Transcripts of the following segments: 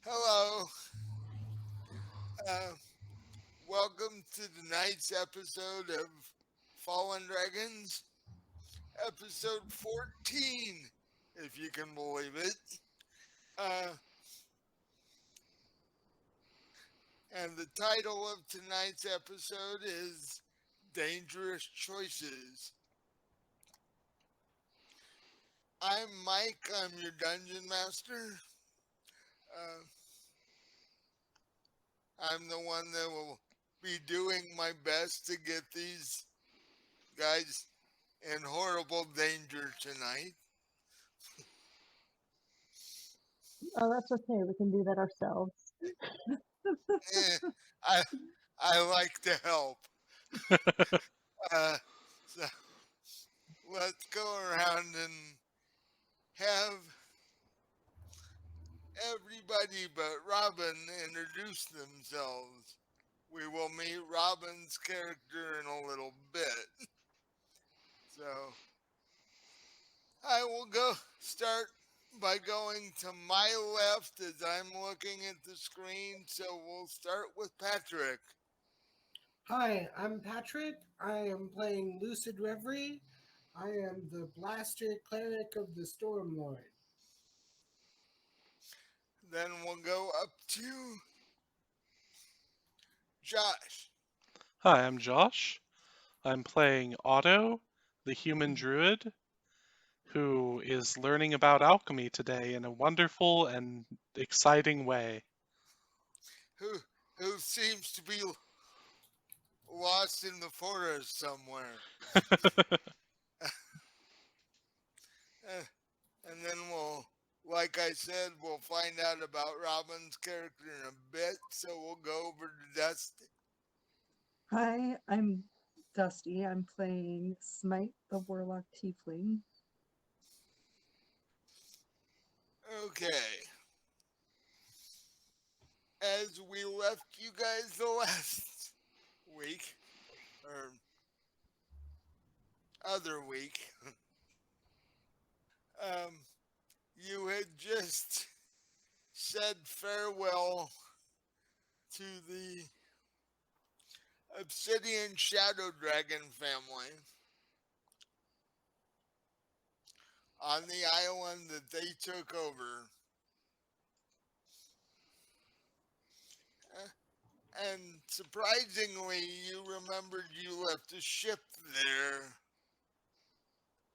Hello. Uh, Welcome to tonight's episode of Fallen Dragons, episode 14, if you can believe it. Uh, and the title of tonight's episode is Dangerous Choices. I'm Mike, I'm your dungeon master. Uh, I'm the one that will be doing my best to get these guys in horrible danger tonight. Oh, that's okay. We can do that ourselves. Eh, I I like to help. Uh, so let's go around and have everybody but Robin introduce themselves. We will meet Robin's character in a little bit. So I will go start by going to my left as I'm looking at the screen. So we'll start with Patrick. Hi, I'm Patrick. I am playing Lucid Reverie. I am the Blaster Cleric of the Stormlord. Then we'll go up to Josh. Hi, I'm Josh. I'm playing Otto, the human druid, who is learning about alchemy today in a wonderful and exciting way. who who seems to be lost in the forest somewhere. Uh, and then like I said, we'll find out about Robin's character in a bit. So we'll go over to Dusty. Hi, I'm Dusty. I'm playing Smite, the Warlock Tiefling. Okay. As we left you guys the last week, or other week, um, you had just said farewell to the Obsidian Shadow Dragon family on the island that they took over. Uh, And surprisingly, you remembered you left a ship there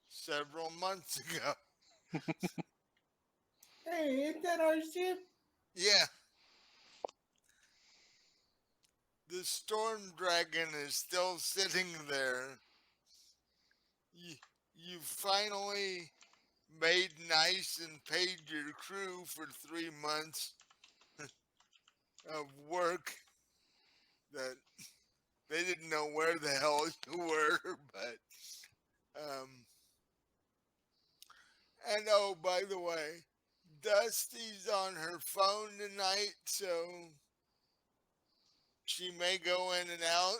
several months ago. Hey, isn't that our ship? Yeah, the storm dragon is still sitting there. You, you finally made nice and paid your crew for 3 months of work that they didn't know where the hell you were, but um, and oh, by the way, Dusty's on her phone tonight, so she may go in and out,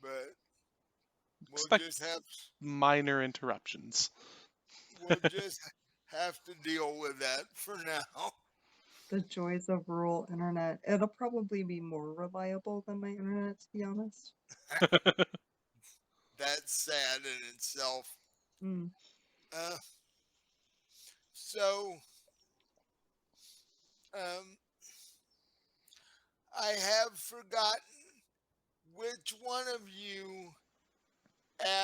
but we'll Expect just have minor interruptions. we'll just have to deal with that for now. The joys of rural internet. It'll probably be more reliable than my internet, to be honest. That's sad in itself. Mm. Uh, so um, I have forgotten which one of you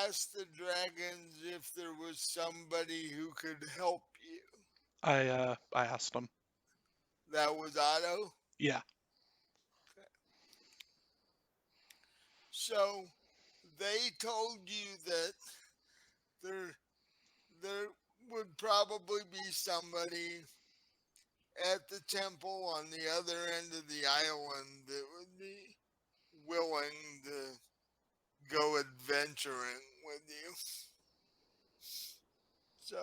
asked the dragons if there was somebody who could help you. I asked him. That was Otto. Yeah, So they told you that there there would probably be somebody at the temple on the other end of the island that would be willing to go adventuring with you. So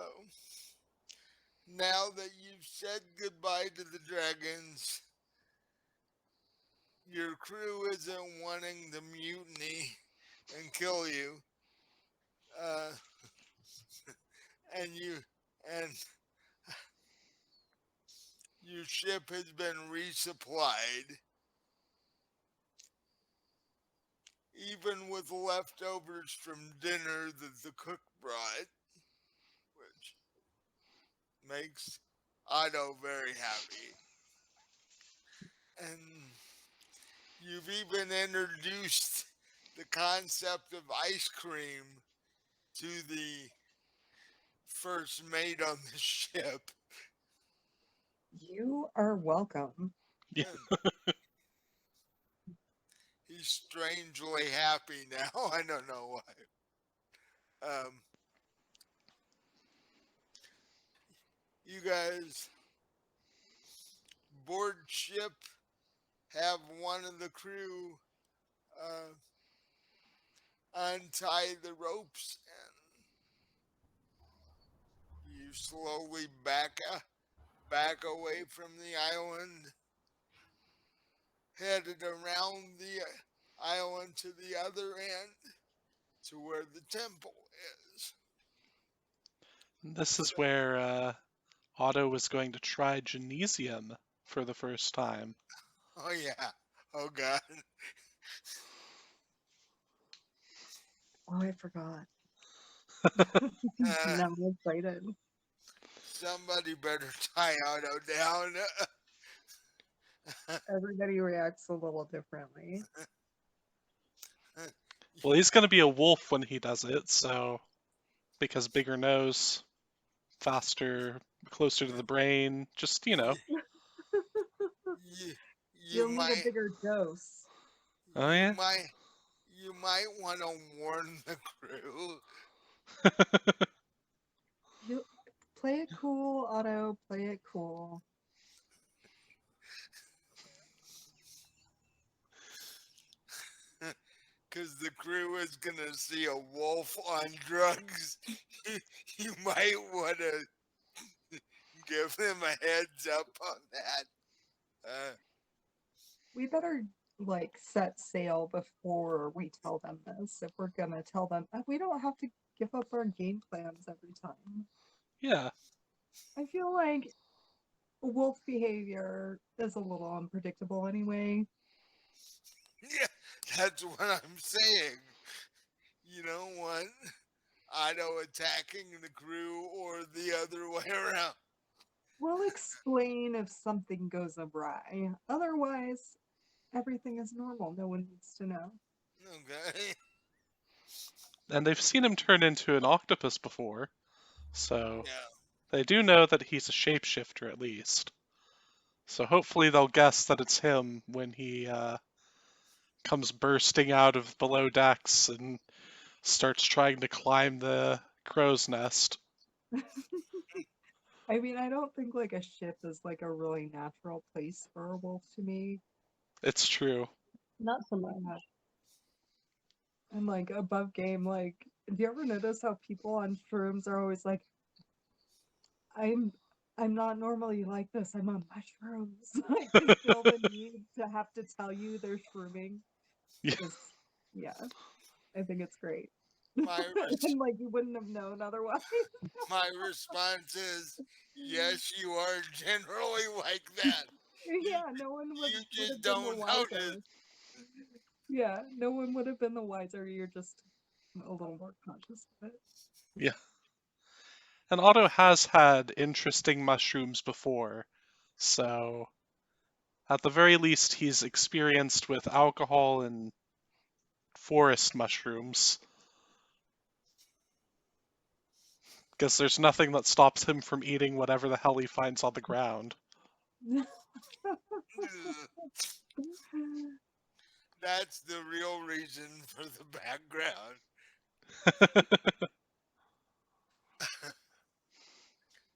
now that you've said goodbye to the dragons, your crew isn't wanting to mutiny and kill you. Uh, and you and your ship has been resupplied, even with leftovers from dinner that the cook brought, which makes Otto very happy. And you've even introduced the concept of ice cream to the first mate on the ship. You are welcome. Yeah. And he's strangely happy now. I don't know why. You guys board ship, have one of the crew uh, untie the ropes, and you slowly back away from the island, headed around the island to the other end to where the temple is. This is So, where Otto was going to try Genesium for the first time. oh yeah, oh god, Oh, I forgot. uh, Now I'm excited. somebody better tie Otto down. Everybody reacts a little differently. Well, he's going to be a wolf when he does it, so because bigger nose, faster, closer to the brain, just, you, you, you You'll need a might bigger dose. Oh, you yeah? might you might want to warn the crew. You play it cool, Otto. Play it cool. Because the crew is gonna see a wolf on drugs. You might want to give them a heads up on that. We better like set sail before we tell them this. If we're gonna tell them, we don't have to give up our game plans every time. Yeah. I feel like wolf behavior is a little unpredictable anyway. Yeah, that's what I'm saying. You don't want Otto attacking the crew or the other way around. We'll explain if something goes awry. Otherwise, everything is normal. No one needs to know. Okay. And they've seen him turn into an octopus before, so Yeah. they do know that he's a shapeshifter at least. So hopefully they'll guess that it's him when he comes bursting out of below decks and starts trying to climb the crow's nest. I mean, I don't think like a ship is like a really natural place for a wolf to be. It's true. Not so much. And like above game, like, do you ever notice how people on shrooms are always like, I'm I'm not normally like this. I'm on mushrooms. Like they feel the need to have to tell you they're shrooming. Yeah. Is yeah, I think it's great. My res- And like you wouldn't have known otherwise. my response is yes, you are generally like that. You Yeah, no one would you would just have been the don't notice. wiser. Yeah, no one would have been the wiser. You're just a little more conscious of it. Yeah. And Otto has had interesting mushrooms before, so at the very least he's experienced with alcohol and forest mushrooms. Because there's nothing that stops him from eating whatever the hell he finds on the ground. That's the real reason for the background.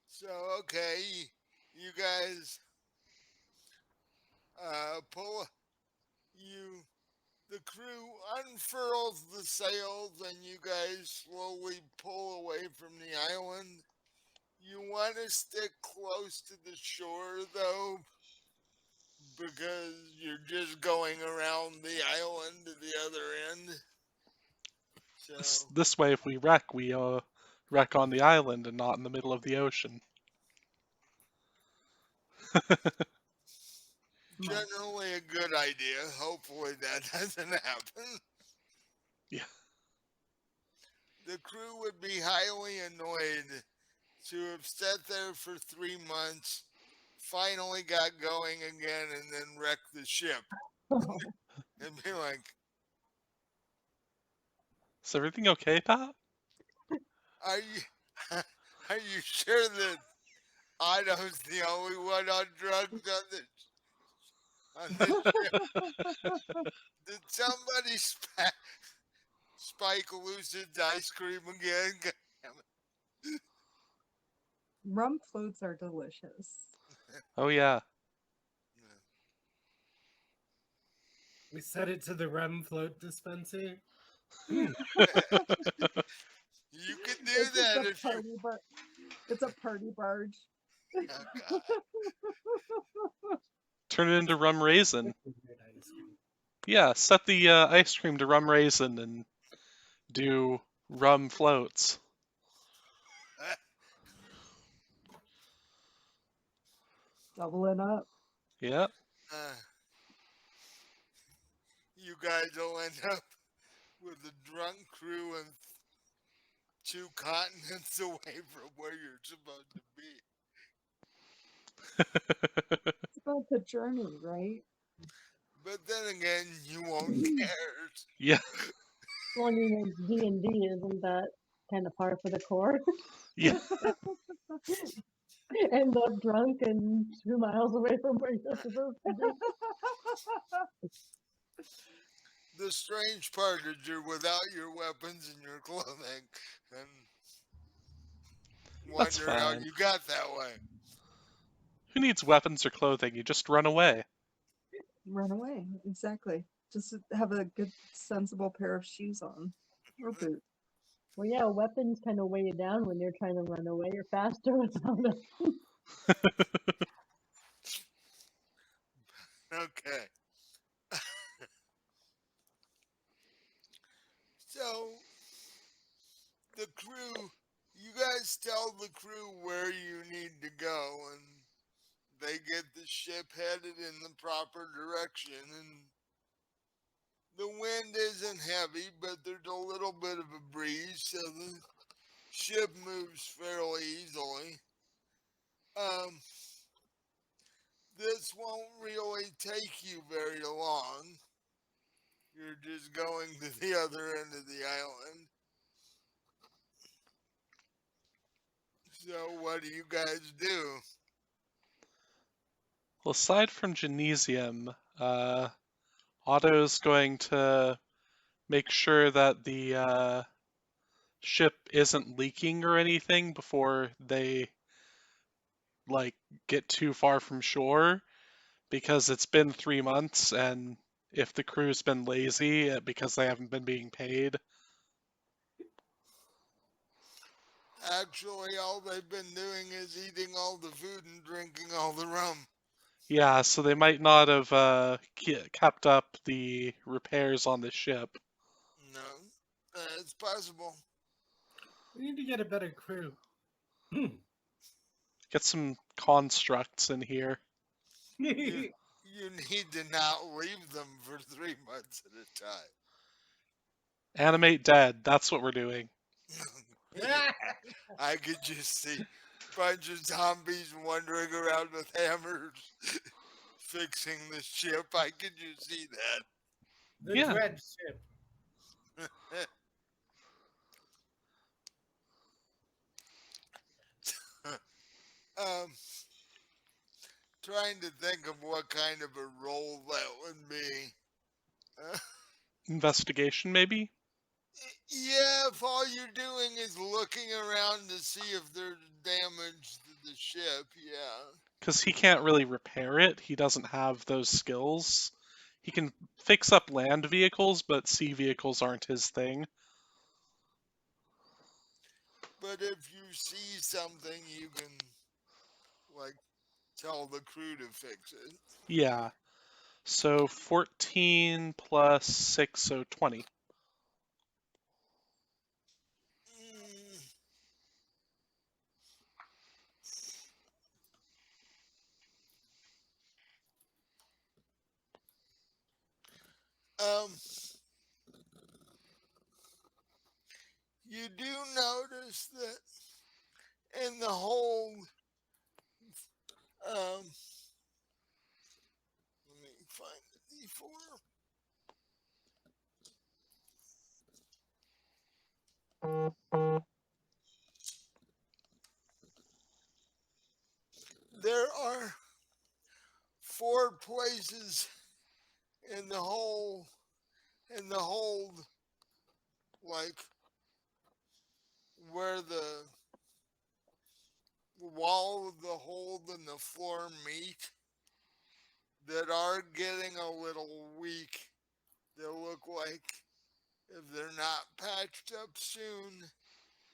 So okay, you guys pull you the crew unfurls the sails and you guys slowly pull away from the island. You want to stick close to the shore though, because you're just going around the island to the other end. So, This way, if we wreck, we wreck on the island and not in the middle of the ocean. Nice. Generally a good idea. Hopefully that doesn't happen. Yeah. The crew would be highly annoyed to have sat there for 3 months, finally got going again, and then wrecked the ship. And be like, Is everything okay, Pat? are you are you sure that Otto's the only one on drugs on the ship? Did somebody spike Lucid's ice cream again? God damn it. Rum floats are delicious. Oh yeah. We set it to the rum float dispenser. Hmm. You can do It's just that a if you. party bar. It's a party barge. Oh God. Turn it into rum raisin. Good ice cream. Yeah, set the ice cream to rum raisin and do rum floats. Doubling up. Yeah. Uh, you guys will end up with a drunk crew and 2 continents away from where you're supposed to be. It's about the journey, right? But then again, you won't care. Yeah. Well, I mean, it's D&D, isn't that kind of par for the course? Yeah. End up drunk and 2 miles away from where you're supposed to be. The strange part is you're without your weapons and your clothing, and That's wonder how fine. you got that way. Who needs weapons or clothing? You just run away. Run away. Exactly. Just have a good, sensible pair of shoes on or boots. Well, yeah, weapons kind of weigh you down when you're trying to run away. You're faster without them. Okay. So, the crew, you guys tell the crew where you need to go, and they get the ship headed in the proper direction. And the wind isn't heavy, but there's a little bit of a breeze, so the ship moves fairly easily. Um, this won't really take you very long. You're just going to the other end of the island. So, what do you guys do? Well, aside from Genesium, Otto's going to make sure that the ship isn't leaking or anything before they like get too far from shore, because it's been 3 months, and if the crew's been lazy because they haven't been being paid. Actually, all they've been doing is eating all the food and drinking all the rum. Yeah, so they might not have kept up the repairs on the ship. No, it's possible. We need to get a better crew. Hmm. Get some constructs in here. You need to not leave them for 3 months at a time. Animate dead, that's what we're doing. I could just see a bunch of zombies wandering around with hammers, fixing the ship. I could just see The Yeah. dread ship. that. um, trying to think of what kind of a role that would be. Uh, Investigation, maybe? yeah, if all you're doing is looking around to see if there's damage to the ship, yeah. Because he can't really repair it. He doesn't have those skills. He can fix up land vehicles, but sea vehicles aren't his thing. But if you see something, you can, like, tell the crew to fix it. Yeah. So 14 plus 6, so 20. Mm, Um, you do notice that in the hold, let me find the D4. There are 4 places in the whole in the hold, like where the wall of the hold and the floor meet, that are getting a little weak. They look like if they're not patched up soon,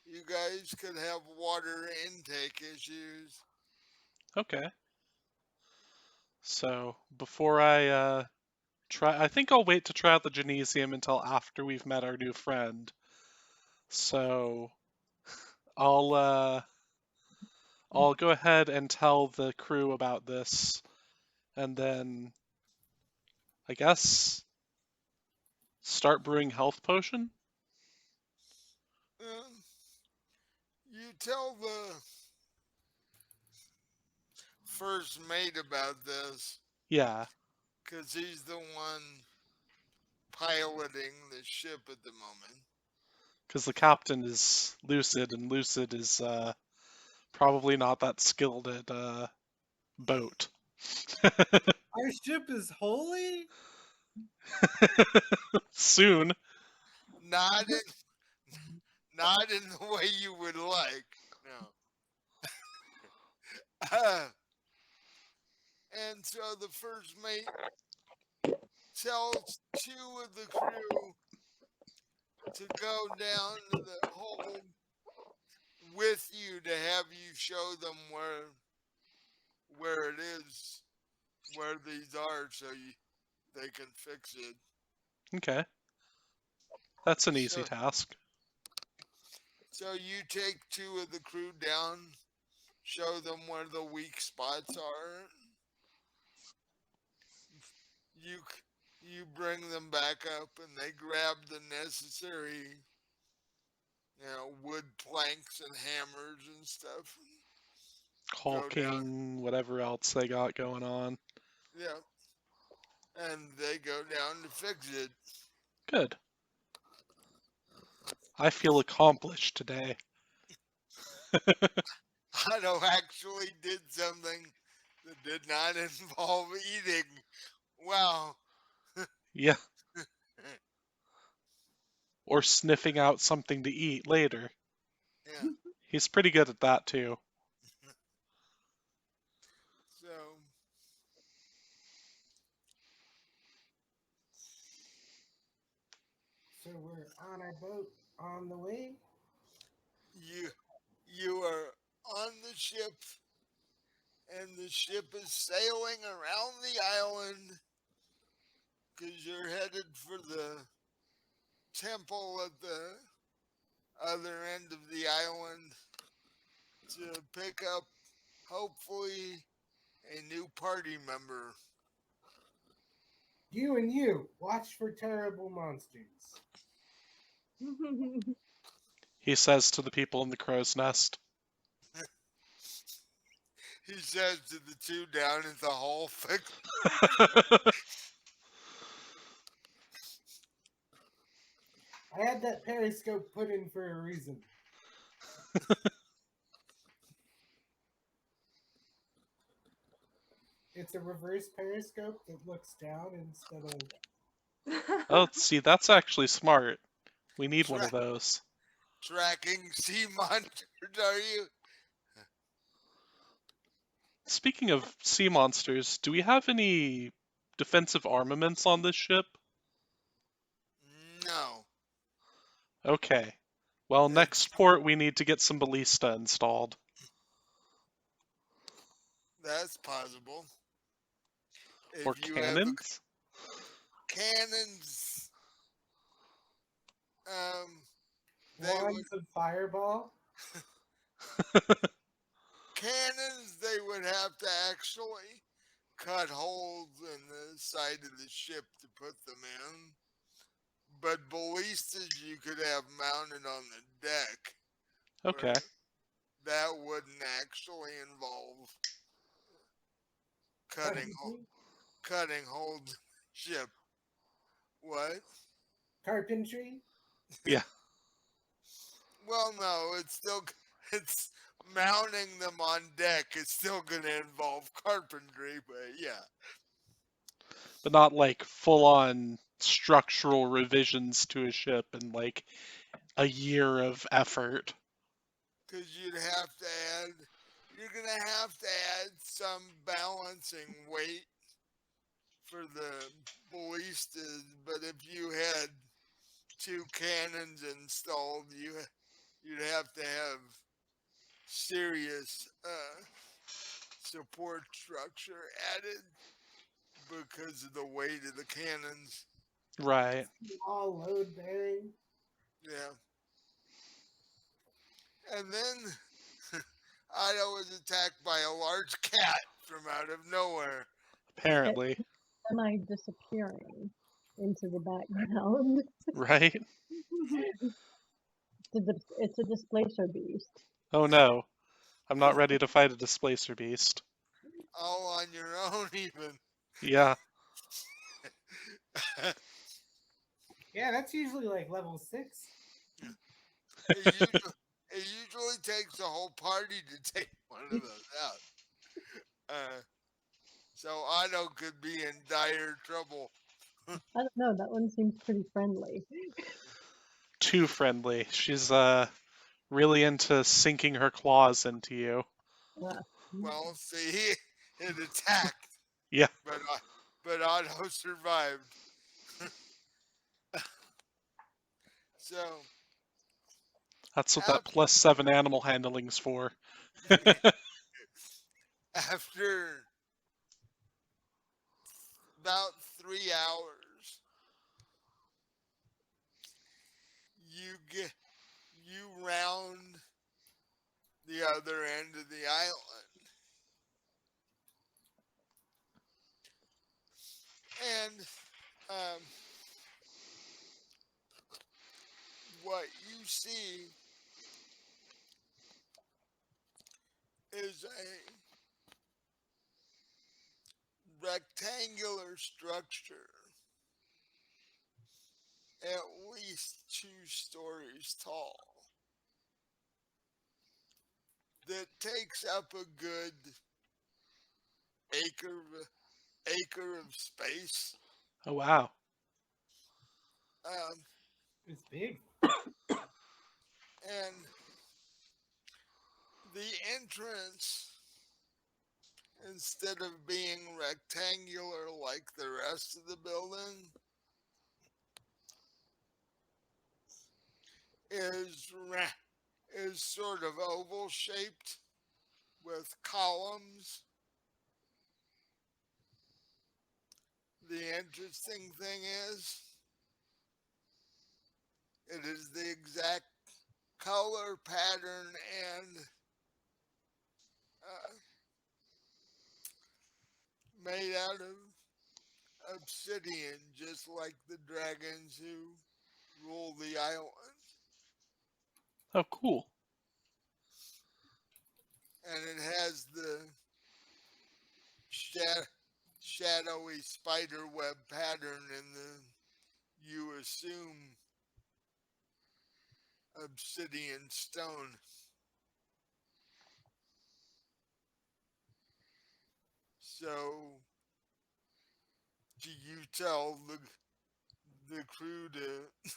you guys could have water intake issues. Okay. So before I I think I'll wait to try out the Genesium until after we've met our new friend. So I'll I'll go ahead and tell the crew about this, and then I guess start brewing health potion. Uh, you tell the first mate about this, Yeah, because he's the one piloting the ship at the moment. because the captain is Lucid, and Lucid is probably not that skilled at boat. Our ship is holy? Soon. Not in, not in the way you would like. No. And so the first mate tells 2 of the crew to go down to the hold with you to have you show them where it is, where these are, so they can fix it. Okay, that's an easy So task. so you take 2 of the crew down, show them where the weak spots are. You you bring them back up, and they grab the necessary, wood planks and hammers and stuff. Go down, Caulking, whatever else they got going on. yeah, and they go down to fix it. Good. I feel accomplished today. Otto actually did something that did not involve eating. Wow. Yeah, or sniffing out something to eat later. Yeah. He's pretty good at that too. So So we're on our boat on the way. you you are on the ship, and the ship is sailing around the island because you're headed for the temple at the other end of the island to pick up, hopefully, a new party member. You and you, watch for terrible monsters. He says to the people in the crow's nest. He says to the 2 down at the hall, fix. I had that periscope put in for a reason. It's a reverse periscope that looks down instead of. Oh, see, that's actually smart. We need one Tra- of those. tracking sea monsters, are you? Speaking of sea monsters, do we have any defensive armaments on this ship? No. Okay. Well, It's next port we need to get some ballista installed. That's possible. Or If you have cannons? cannons, they would Wands of fireball. cannons they would have to actually cut holes in the side of the ship to put them in. you could have mounted on the deck, Okay. where that wouldn't actually involve cutting cutting holes in the ship. What? Carpentry? Yeah. Well, no, it's mounting them on deck is still going to involve carpentry, but yeah, But not like full on structural revisions to a ship and like a year of effort. because you're going to have to add some balancing weight for the ballistas. But if you had two cannons installed, you'd have to have serious support structure added because of the weight of the cannons. Right. All load bearing. Yeah. And then Ida was attacked by a large cat from out of nowhere. Apparently. Semi disappearing into the background. Right? It's a displacer beast. Oh no. I'm not ready to fight a displacer beast. All on your own, even. Yeah. Yeah, that's usually like level 6. It usually takes a whole party to take one of those out. So Otto could be in dire trouble. I don't know. That one seems pretty friendly. Too friendly. She's really into sinking her claws into you. Well, see, it attacked, Yeah. but Otto survived. So That's what that +7 animal handling's for. after about 3 hours, you round the other end of the island, and what you see is a rectangular structure, at least 2 stories tall, that takes up a good acre of space. Oh wow. Um, It's big. and the entrance, instead of being rectangular like the rest of the building, is sort of oval shaped with columns. The interesting thing is, it is the exact color pattern and made out of obsidian, just like the dragons who rule the island. Oh cool. And it has the shadowy spider web pattern in the, you assume, obsidian stone. So, do you tell the crew to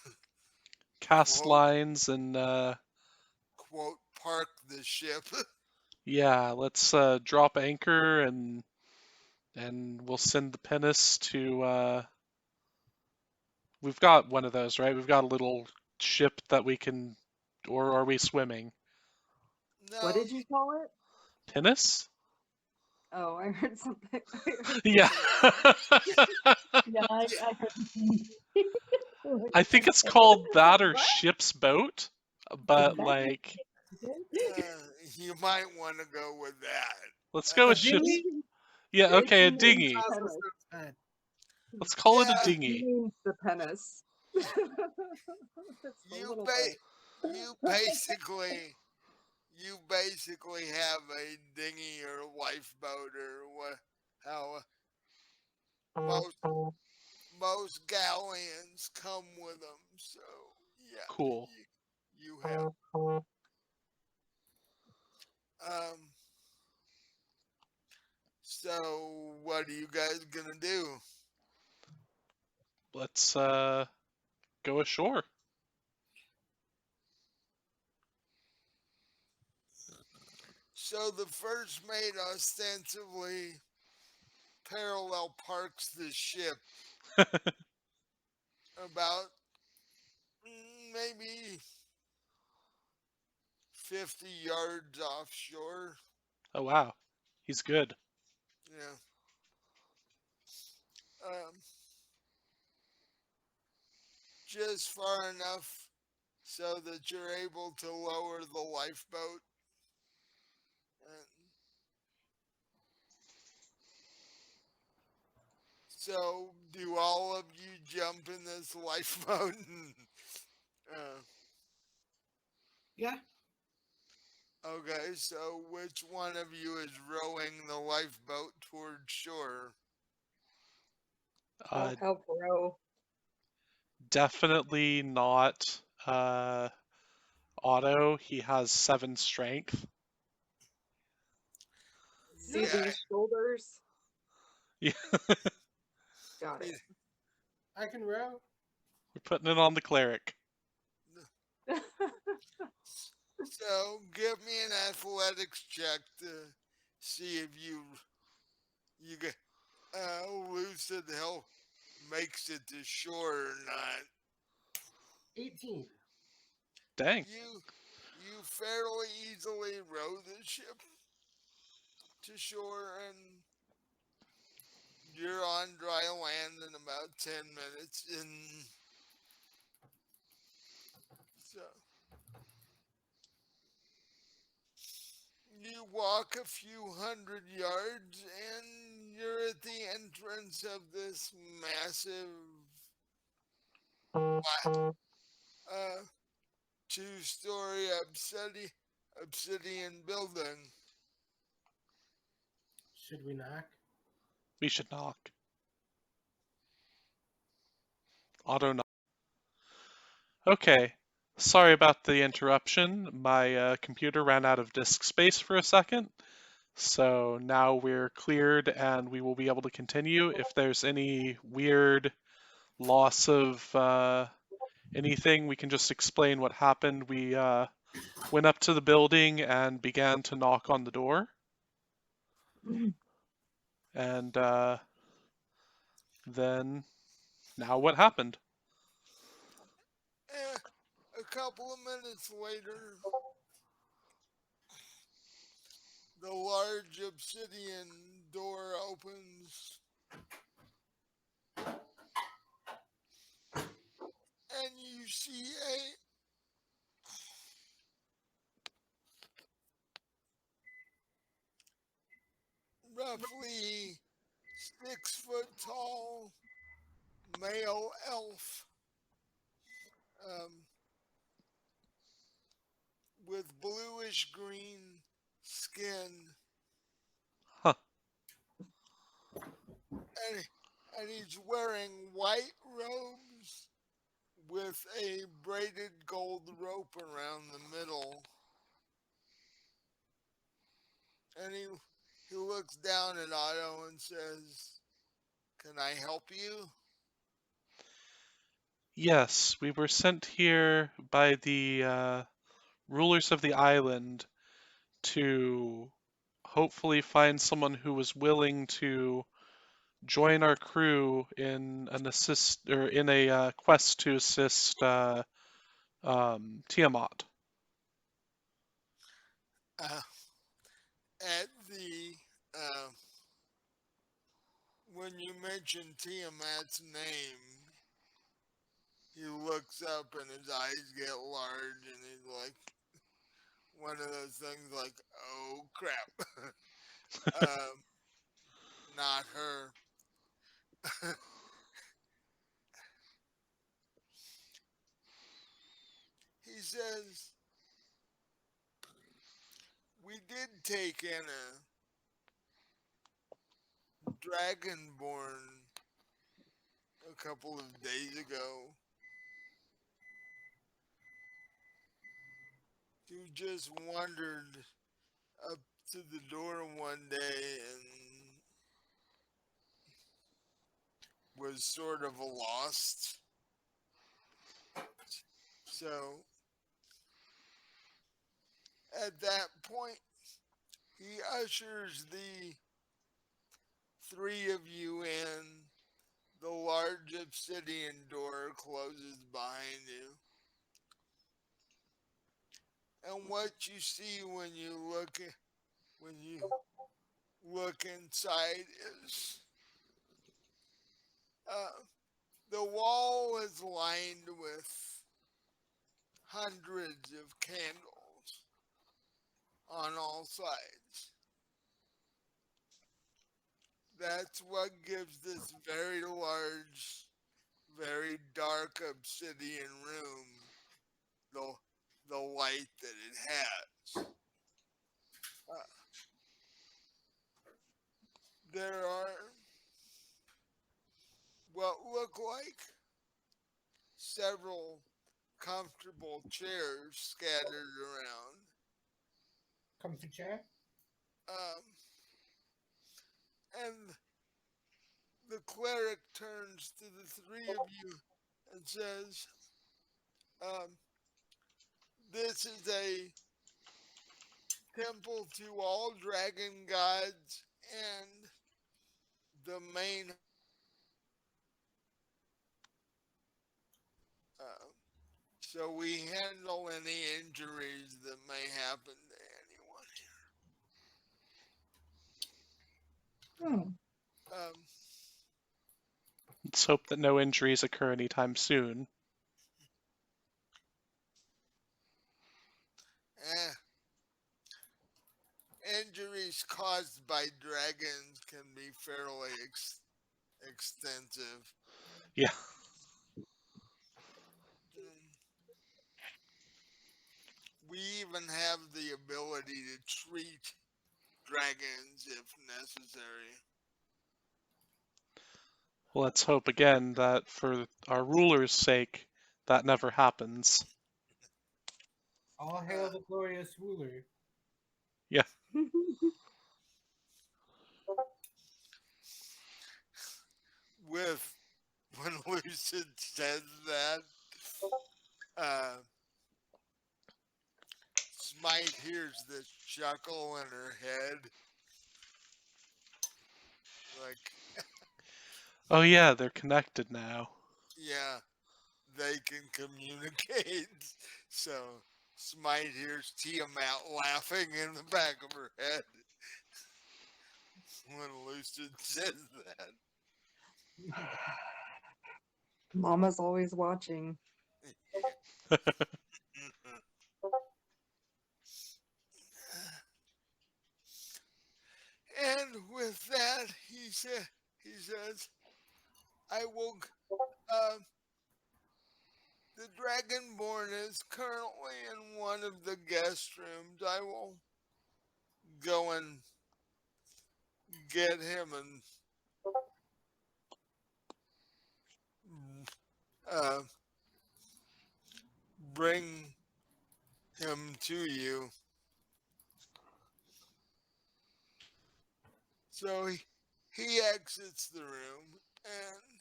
Cast quote, lines and quote, park the ship? yeah, let's drop anchor and we'll send the pinnace to we've got one of those, right? We've got a little ship that we can, or are we swimming? No, What did you call it? Pinnace? Oh, I heard something. I heard Yeah. Yeah, I heard. I think it's called that or ship's boat, but That- like you might want to go with that. let's go with ship's. Dinghy? Yeah, okay, a It means dinghy. Also Tennis. sounds bad. Let's call it a Yeah. It dinghy. means the penis. That's the you little ba- bit. you basically you basically have a dinghy or a lifeboat or what how most most galleons come with them. So yeah, Cool. you have um. So what are you guys gonna do? Let's go ashore. So the first mate ostensibly parallel parks the ship about maybe 50 yards offshore. Oh wow, he's good. Yeah. Um, just far enough so that you're able to lower the lifeboat. And so, do all of you jump in this lifeboat? uh, Yeah. okay, so which one of you is rowing the lifeboat toward shore? Uh, I'll help row. Definitely not Otto. He has 7 strength. See Yeah, these shoulders? Yeah, Got it. I can row. we're putting it on the cleric. so give me an athletics check to see if you get lucid help makes it to shore or not. 18. Dang. You fairly easily row the ship to shore and you're on dry land in about 10 minutes. And so you walk a few hundred yards and you're at the entrance of this massive uh, 2-story obsidian building. Should we knock? We should knock. Auto knock. Okay. Sorry about the interruption. My computer ran out of disk space for a second. So now we're cleared and we will be able to continue. If there's any weird loss of anything, we can just explain what happened. We went up to the building and began to knock on the door. And then, now what happened? A couple of minutes later, the large obsidian door opens and you see a roughly 6 foot tall male elf um, with bluish green skin, Huh. and, and he's wearing white robes with a braided gold rope around the middle. And he looks down at Otto and says, "Can I help you?" Yes, we were sent here by the rulers of the island to hopefully find someone who was willing to join our crew in an assist or in a quest to assist Tiamat. Uh, at the when you mention Tiamat's name, he looks up and his eyes get large, and he's like one of those things like, "Oh crap, um, not her." says, we did take in a dragonborn a couple of days ago who just wandered up to the door one day and was sort of lost. So at that point, he ushers the three of you in. The large obsidian door closes behind you. And what you see when you look inside is uh, the wall is lined with hundreds of candles on all sides. That's what gives this very large, very dark obsidian room the, the light that it has. Uh, there are what look like several comfortable chairs scattered around. Comfy chair. Um, and the cleric turns to the three of you and says, um, this is a temple to all dragon gods, and the main uh, so we handle any injuries that may happen to anyone. Hmm. Let's hope that no injuries occur anytime soon. Eh, injuries caused by dragons can be fairly extensive. Yeah. Mm, we even have the ability to treat dragons if necessary. Well, let's hope again that for our ruler's sake, that never happens. All hail Uh, the glorious ruler. Yeah. with when Lucid says that, uh, Smite hears this chuckle in her head, like, Oh yeah, they're connected now. yeah, they can communicate. So Smite hears Tiamat laughing in the back of her head when Lucid says that. Mama's always watching. And with that, he says, I will. Uh, the Dragonborn is currently in one of the guest rooms. I will go and get him and uh, bring him to you. So he exits the room, and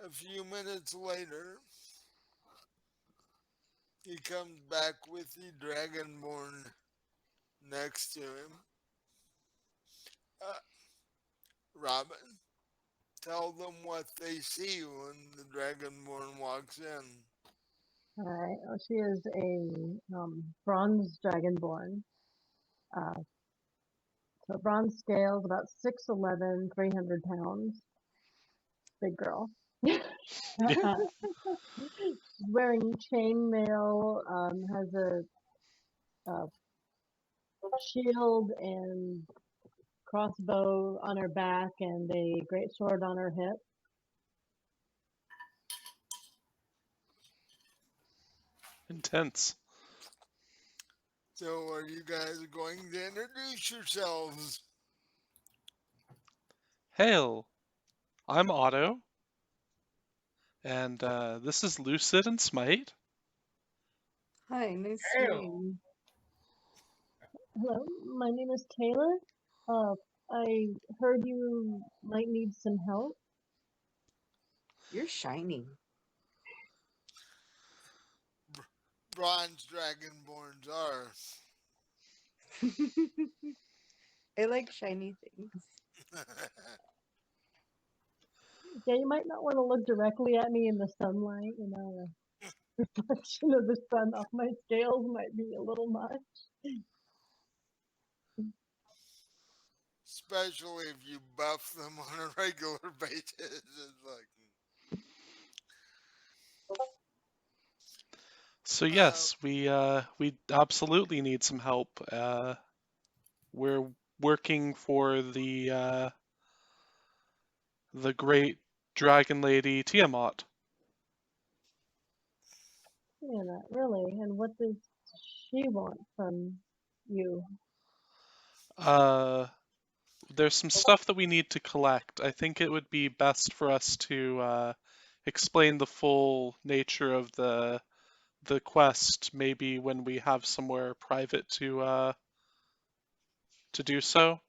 a few minutes later, he comes back with the Dragonborn next to him. Uh, Robin, tell them what they see when the Dragonborn walks in. Alright, she is a bronze dragonborn. So bronze scales, about 6'11", 300 pounds. Big girl. She's wearing chainmail, has a shield and crossbow on her back, and a great sword on her hip. Intense. So, are you guys going to introduce yourselves? Hail, I'm Otto, and this is Lucid and Smite. Hi, nice to Hail. meet you. Hello, my name is Taylor. Uh, I heard you might need some help. You're shiny. Bronze Dragonborns are. I like shiny things. Yeah, you might not want to look directly at me in the sunlight. Reflection of the sun off my scales might be a little much. Especially if you buff them on a regular basis. It's like, So uh, yes, we absolutely need some help. We're working for the great dragon lady Tiamat. Yeah, not really. And what does she want from you? Uh, there's some stuff that we need to collect. I think it would be best for us to explain the full nature of the quest maybe when we have somewhere private to do so.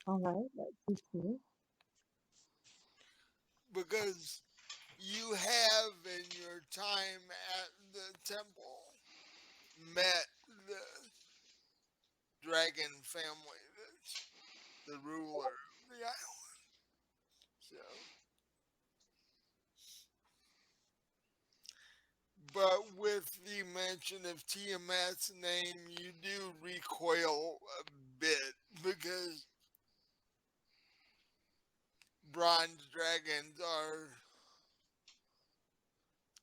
All right, that suits me. because you have in your time at the temple met the dragon family, the ruler of the island. So, but with the mention of Tiamat's name, you do recoil a bit because bronze dragons are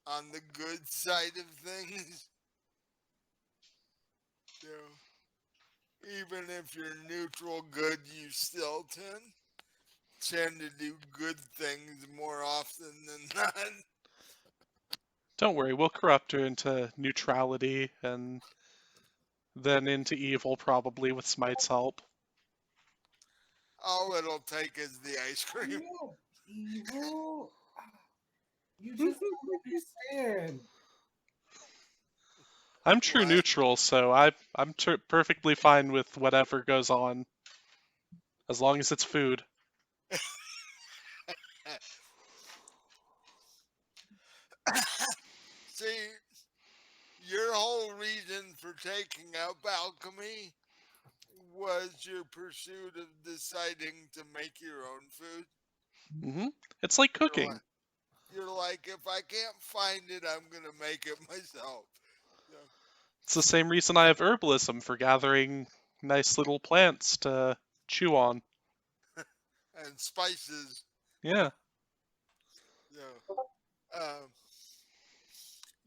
on the good side of things. So, even if you're neutral good, you still tend to do good things more often than not. Don't worry, we'll corrupt her into neutrality and then into evil probably with Smite's help. All it'll take is the ice cream. No, evil. You just don't understand. I'm true What? neutral, so I'm perfectly fine with whatever goes on, as long as it's food. See, your whole reason for taking up alchemy was your pursuit of deciding to make your own food. It's like You're cooking. like, you're like, if I can't find it, I'm gonna make it myself. So, It's the same reason I have herbalism for gathering nice little plants to chew on. and spices. Yeah. So, um,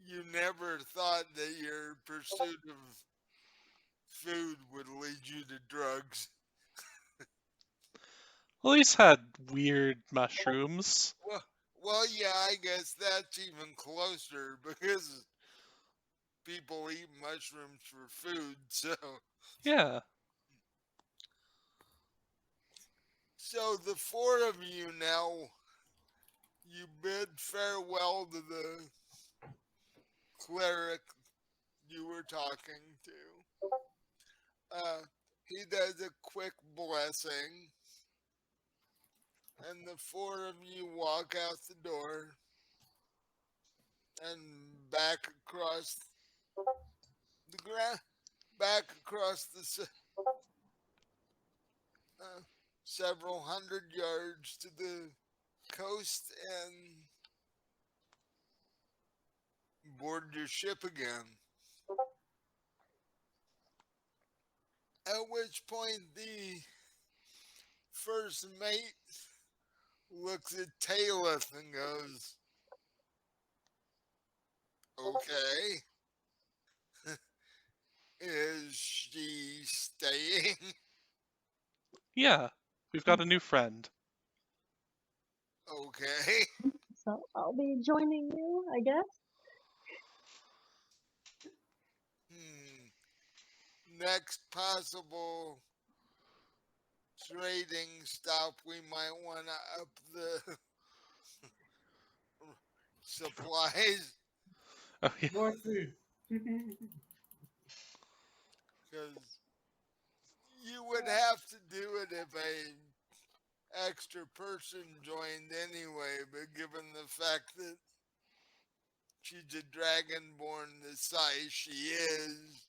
you never thought that your pursuit of food would lead you to drugs. Well, he's had weird mushrooms. Well, well, yeah, I guess that's even closer because people eat mushrooms for food. Yeah. So the four of you now, you bid farewell to the cleric you were talking to. He does a quick blessing, and the four of you walk out the door and back across the ground, back across uh, several hundred yards to the coast and board your ship again. At which point the first mate looks at Talith and goes, "Okay, is she staying?" Yeah. We've got a new friend. Okay. so I'll be joining you, I guess. Next possible trading stop, we might want to up the supplies Oh, yeah. More food. because you would have to do it if a extra person joined anyway. But given the fact that she's a dragonborn the size she is,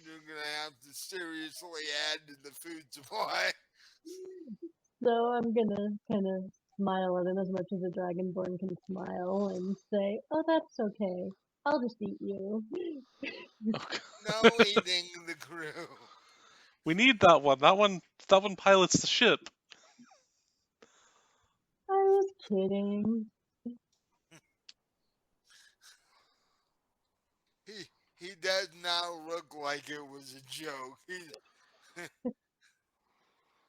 you're gonna have to seriously add to the food supply. So I'm gonna kind of smile at him as much as a dragonborn can smile and say, "Oh, that's okay. I'll just eat you." Okay. No eating the crew. We need that one. That one pilots the ship. I was kidding. He does not look like it was a joke.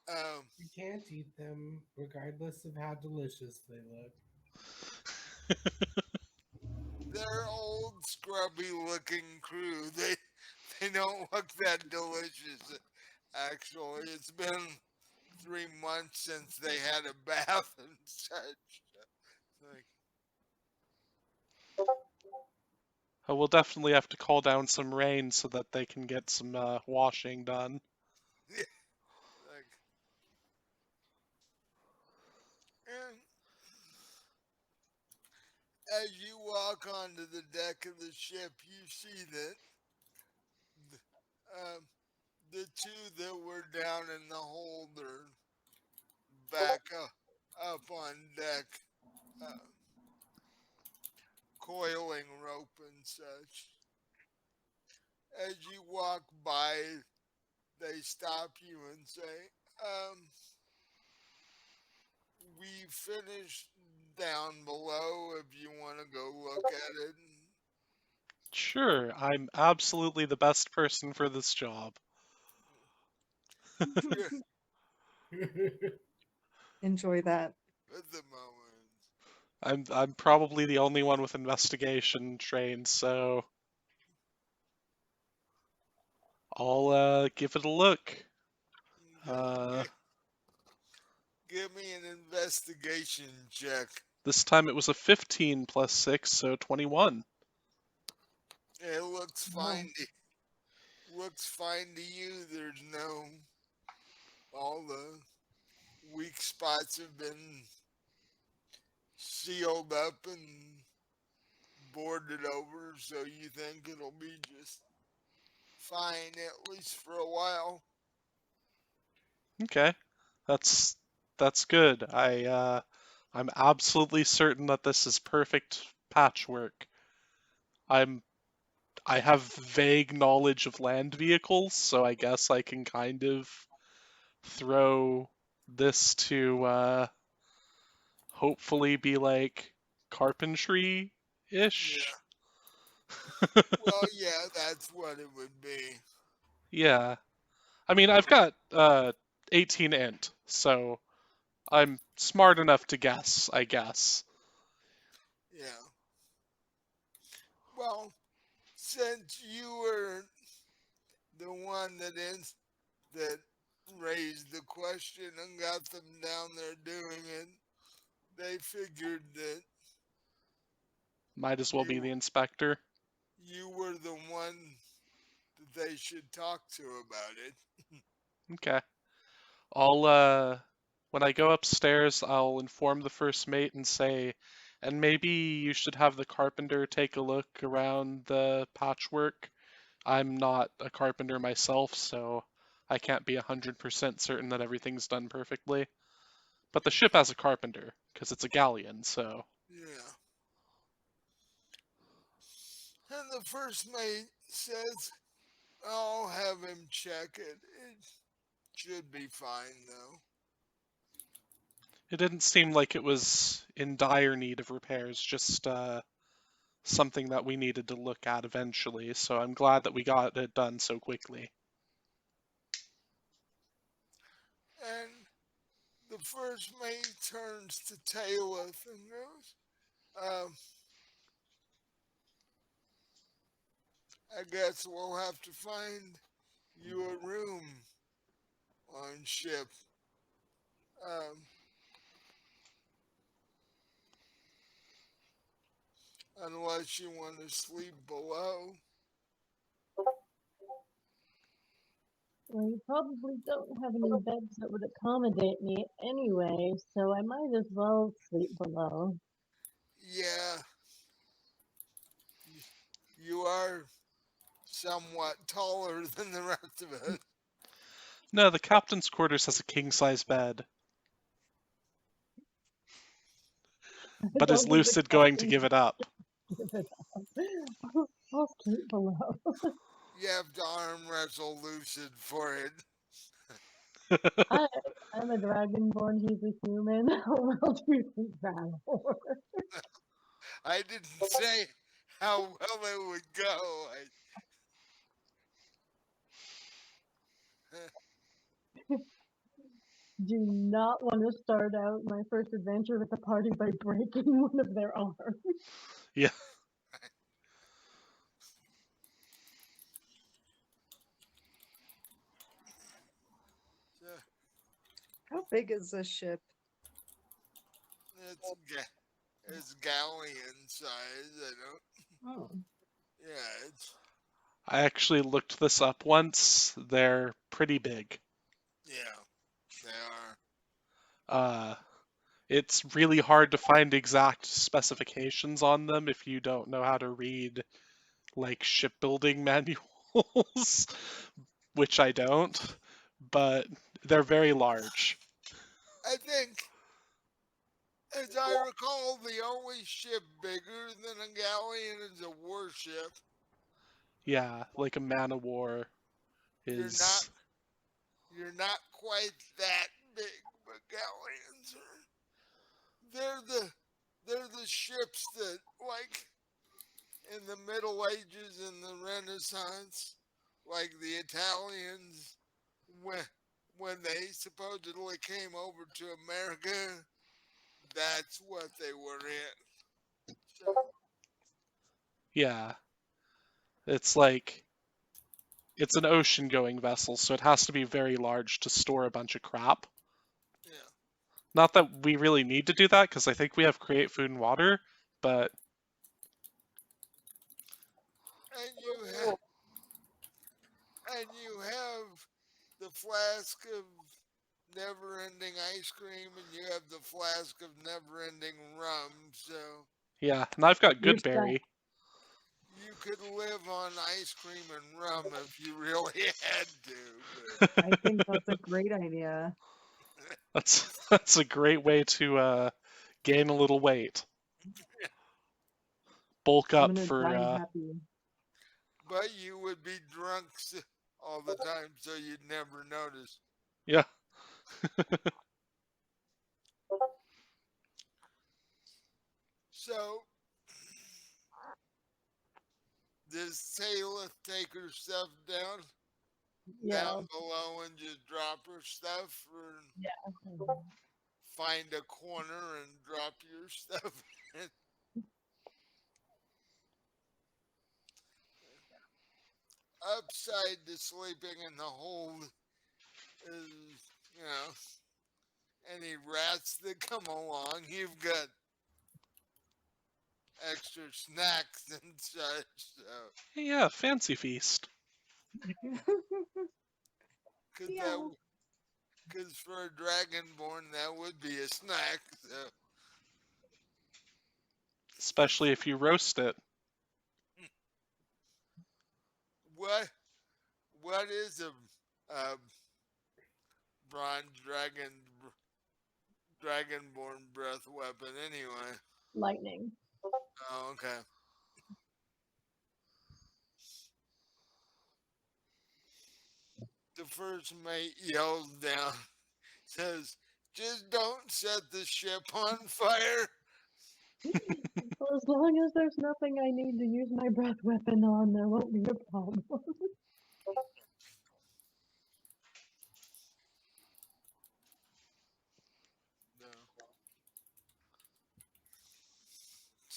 Um, You can't eat them, regardless of how delicious they look. they're old, scrubby looking crew. They don't look that delicious. Actually, it's been 3 months since they had a bath and such. Like, We'll definitely have to call down some rain so that they can get some washing done. like, and as you walk onto the deck of the ship, you see that um, the two that were down in the hold are back up on deck, uh, coiling rope and such. As you walk by, they stop you and say, we finished down below if you want to go look at it. Sure, I'm absolutely the best person for this job. You're Enjoy that. at the moment. I'm probably the only one with investigation trained, so I'll give it a look. Uh, Give me an investigation check. this time it was a 15 plus 6, so 21. It looks Wow. fine. Looks fine to you. There's no all the weak spots have been sealed up and boarded over, so you think it'll be just fine at least for a while. Okay, that's that's good. I'm absolutely certain that this is perfect patchwork. I'm I have vague knowledge of land vehicles, so I guess I can kind of throw this to hopefully be like carpentry-ish. Yeah. Well, yeah, that's what it would be. Yeah. I mean, I've got 18 int, so I'm smart enough to guess, I guess. Yeah. Well, since you were the one that raised the question and got them down there doing it, they figured that Might as well be the you inspector. you were the one that they should talk to about it. Okay. I'll when I go upstairs, I'll inform the first mate and say, and maybe you should have the carpenter take a look around the patchwork. I'm not a carpenter myself, so I can't be 100% certain that everything's done perfectly. But the ship has a carpenter, because it's a galleon, so. Yeah. And the first mate says, I'll have him check it. It should be fine though. It didn't seem like it was in dire need of repairs, just something that we needed to look at eventually, so I'm glad that we got it done so quickly. And The first mate turns to Talith and goes, I guess we'll have to find you a room on ship. Um, unless you want to sleep below. Well, you probably don't have any beds that would accommodate me anyway, so I might as well sleep below. Yeah, you are somewhat taller than the rest of us. No, the captain's quarters has a king-size bed. I But is don't think the Lucid going to captain give it up? can give it up. I'll sleep below. You have to arm wrestle Lucid for it. I, I'm a dragonborn, he's a human. How well do you think that'll work? I didn't say how well it would go. Do not want to start out my first adventure with the party by breaking one of their arms. Yeah. How big is this ship? It's galleon size. I don't. Oh, Yeah, it's I actually looked this up once. They're pretty big. yeah. They are. It's really hard to find exact specifications on them if you don't know how to read like shipbuilding manuals, which I don't, but they're very large. I think, as I recall, the only ship bigger than a galleon is a warship. Yeah, like a man of war You're not is. you're not quite that big, but galleons are. They're the ships that, like, in the Middle Ages and the Renaissance, like the Italians, when when they supposedly came over to America, that's what they were in. So Yeah, it's like it's an ocean going vessel, so it has to be very large to store a bunch of crap. yeah, Not that we really need to do that, because I think we have create food and water, but and you have the flask of never-ending ice cream, and you have the flask of never-ending rum. So yeah, and I've got You're good set. berry. you could live on ice cream and rum if you really had to. I think that's a great idea. That's a great way to gain a little weight, bulk I'm up gonna for die happy. But you would be drunk all the time, so you'd never notice. yeah. So does Taylor take her stuff Yeah, down below and just drop her stuff, or yeah. find a corner and drop your stuff? Upside to sleeping in the hold is, you know, any rats that come along, you've got extra snacks and such. So, Yeah, fancy feast. cause that, Yeah. cause for a dragonborn, that would be a snack. So, Especially if you roast it. what, what is a bronze dragonborn breath weapon anyway? Lightning. Oh, okay. The first mate yells down, says, "Just don't set the ship on fire." Well, as long as there's nothing I need to use my breath weapon on, there won't be a problem.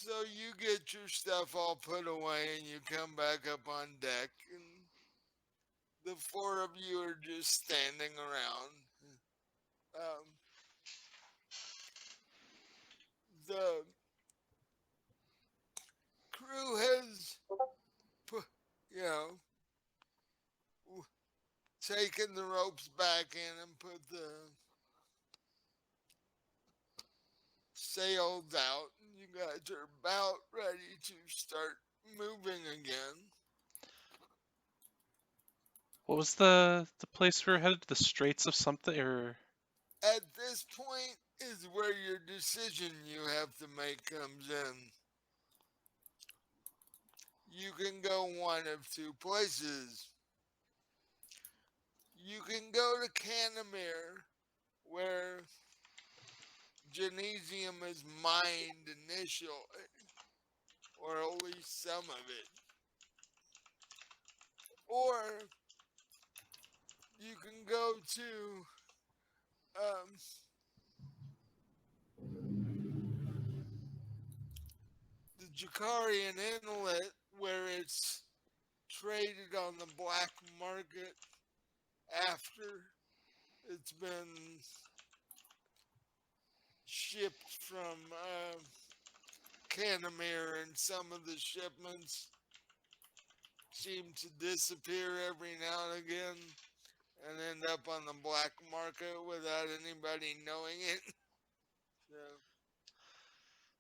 So you get your stuff all put away and you come back up on deck, and the four of you are just standing around. Um, the crew has, put, you know, taken the ropes back in and put the sails out. You guys are about ready to start moving again. What was the place we were headed? The Straits of something, or At this point is where your decision you have to make comes in. You can go one of two places. You can go to Canamere, where Genesium is mined initially, or at least some of it. Or you can go to the Jakarian Inlet, where it's traded on the black market after it's been shipped from Canamere, and some of the shipments seem to disappear every now and again and end up on the black market without anybody knowing it. So,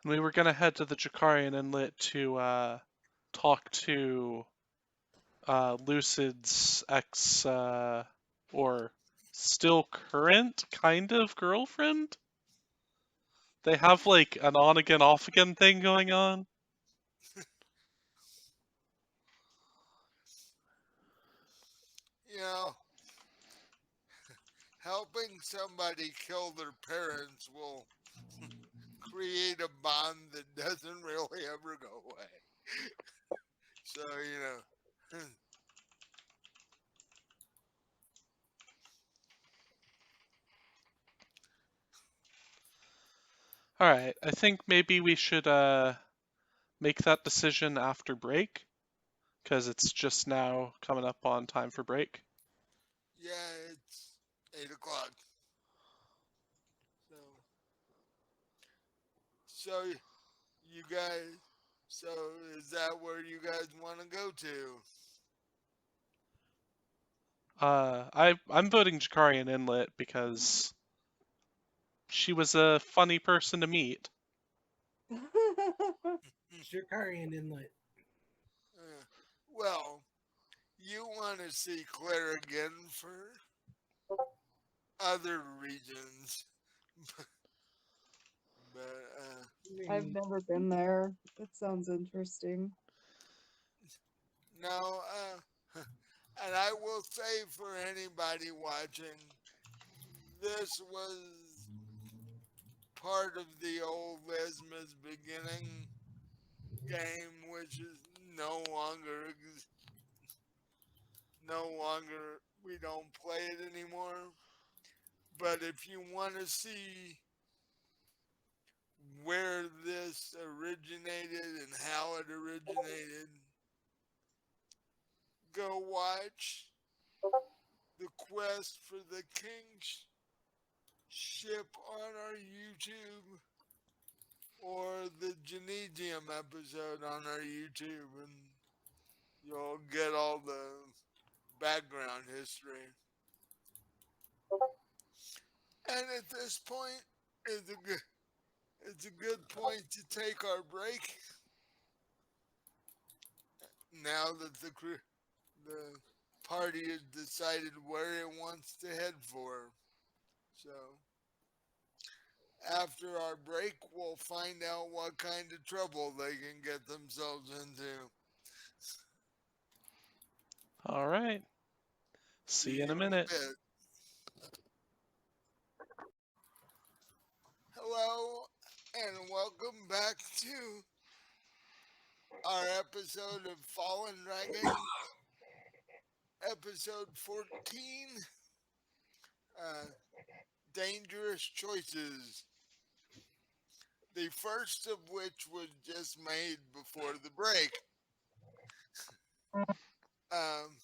and we were gonna head to the Jakarian Inlet to talk to Lucid's ex or still current kind of girlfriend. They have like an on again, off again thing going on. you know, helping somebody kill their parents will create a bond that doesn't really ever go away. So, All right, I think maybe we should make that decision after break, because it's just now coming up on time for break. yeah, it's 8 o'clock. So, so you guys, so is that where you guys want to go to? I'm voting Jakarian Inlet because she was a funny person to meet. Shikarian Inlet. Well, you want to see Claire again for other reasons, but I've never been there. It sounds interesting. no. And I will say for anybody watching, this was part of the old Lesma's beginning game, which is no longer we don't play it anymore. But if you want to see where this originated and how it originated, go watch the quest for the King's ship on our YouTube, or the Genesium episode on our YouTube, and you'll get all the background history. And at this point, it's a good point to take our break. Now that the party has decided where it wants to head for. So after our break, we'll find out what kind of trouble they can get themselves into. All right. See you in a minute. bit. Hello, and welcome back to our episode of Fallen Dragon, episode 14, Dangerous Choices. the first of which was just made before the break. Um,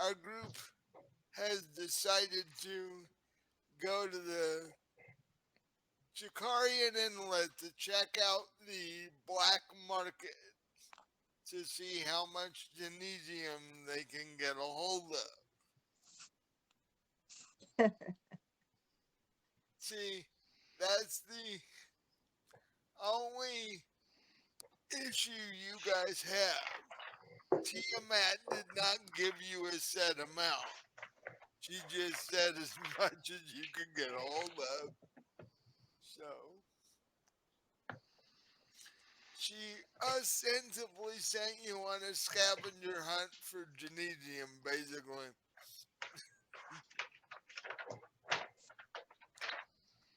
our group has decided to go to the Chicarian Inlet to check out the black market to see how much Genesium they can get a hold of. See, that's the only issue you guys have. Tiamat did not give you a set amount. She just said as much as you could get a hold of. So she ostensibly sent you on a scavenger hunt for Genesium, basically.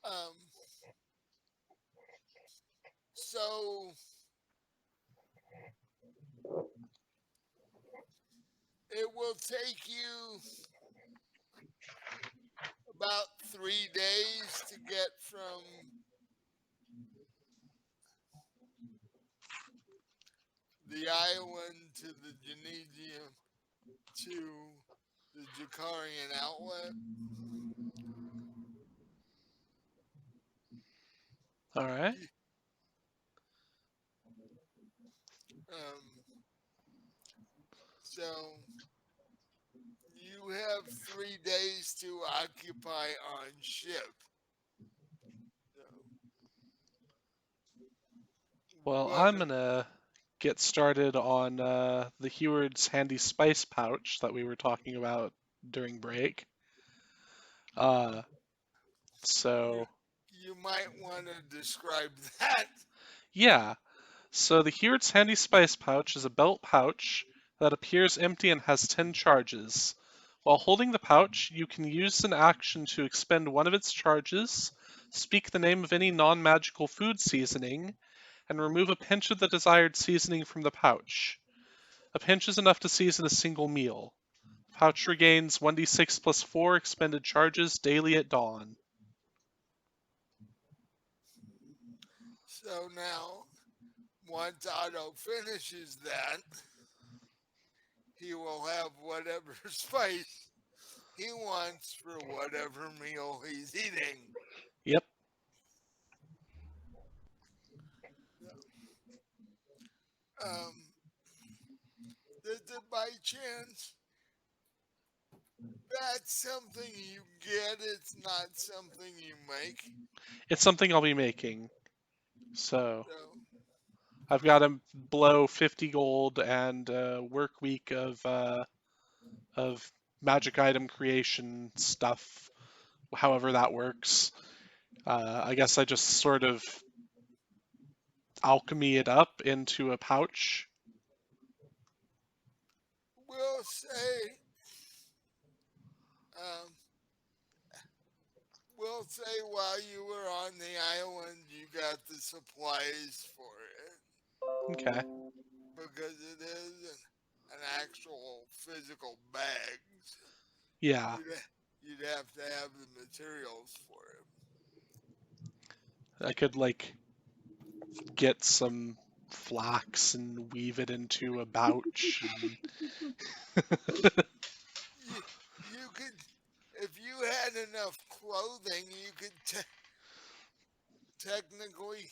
Um, so it will take you about 3 days to get from the island to the Genesium to the Jacarian outlet. All right. Um, so you have 3 days to occupy on ship. So, Well, what? I'm gonna get started on the Heward's handy spice pouch that we were talking about during break. You, So you might want to describe that. yeah, so the Heward's handy spice pouch is a belt pouch that appears empty and has 10 charges. While holding the pouch, you can use an action to expend one of its charges, speak the name of any non-magical food seasoning, and remove a pinch of the desired seasoning from the pouch. A pinch is enough to season a single meal. The pouch regains 1d6 plus 4 expended charges daily at dawn. So now, once Otto finishes that, he will have whatever spice he wants for whatever meal he's eating. Yep. Um, does it by chance that's something you get? It's not something you make. It's something I'll be making. So So, I've got to blow 50 gold and a work week of magic item creation stuff, however that works. I guess I just sort of alchemy it up into a pouch. we'll say, um, we'll say while you were on the island, you got the supplies for it Okay. because it is an actual physical bag. Yeah. You'd have to have the materials for it. I could like get some flax and weave it into a pouch. You could, if you had enough clothing, you could technically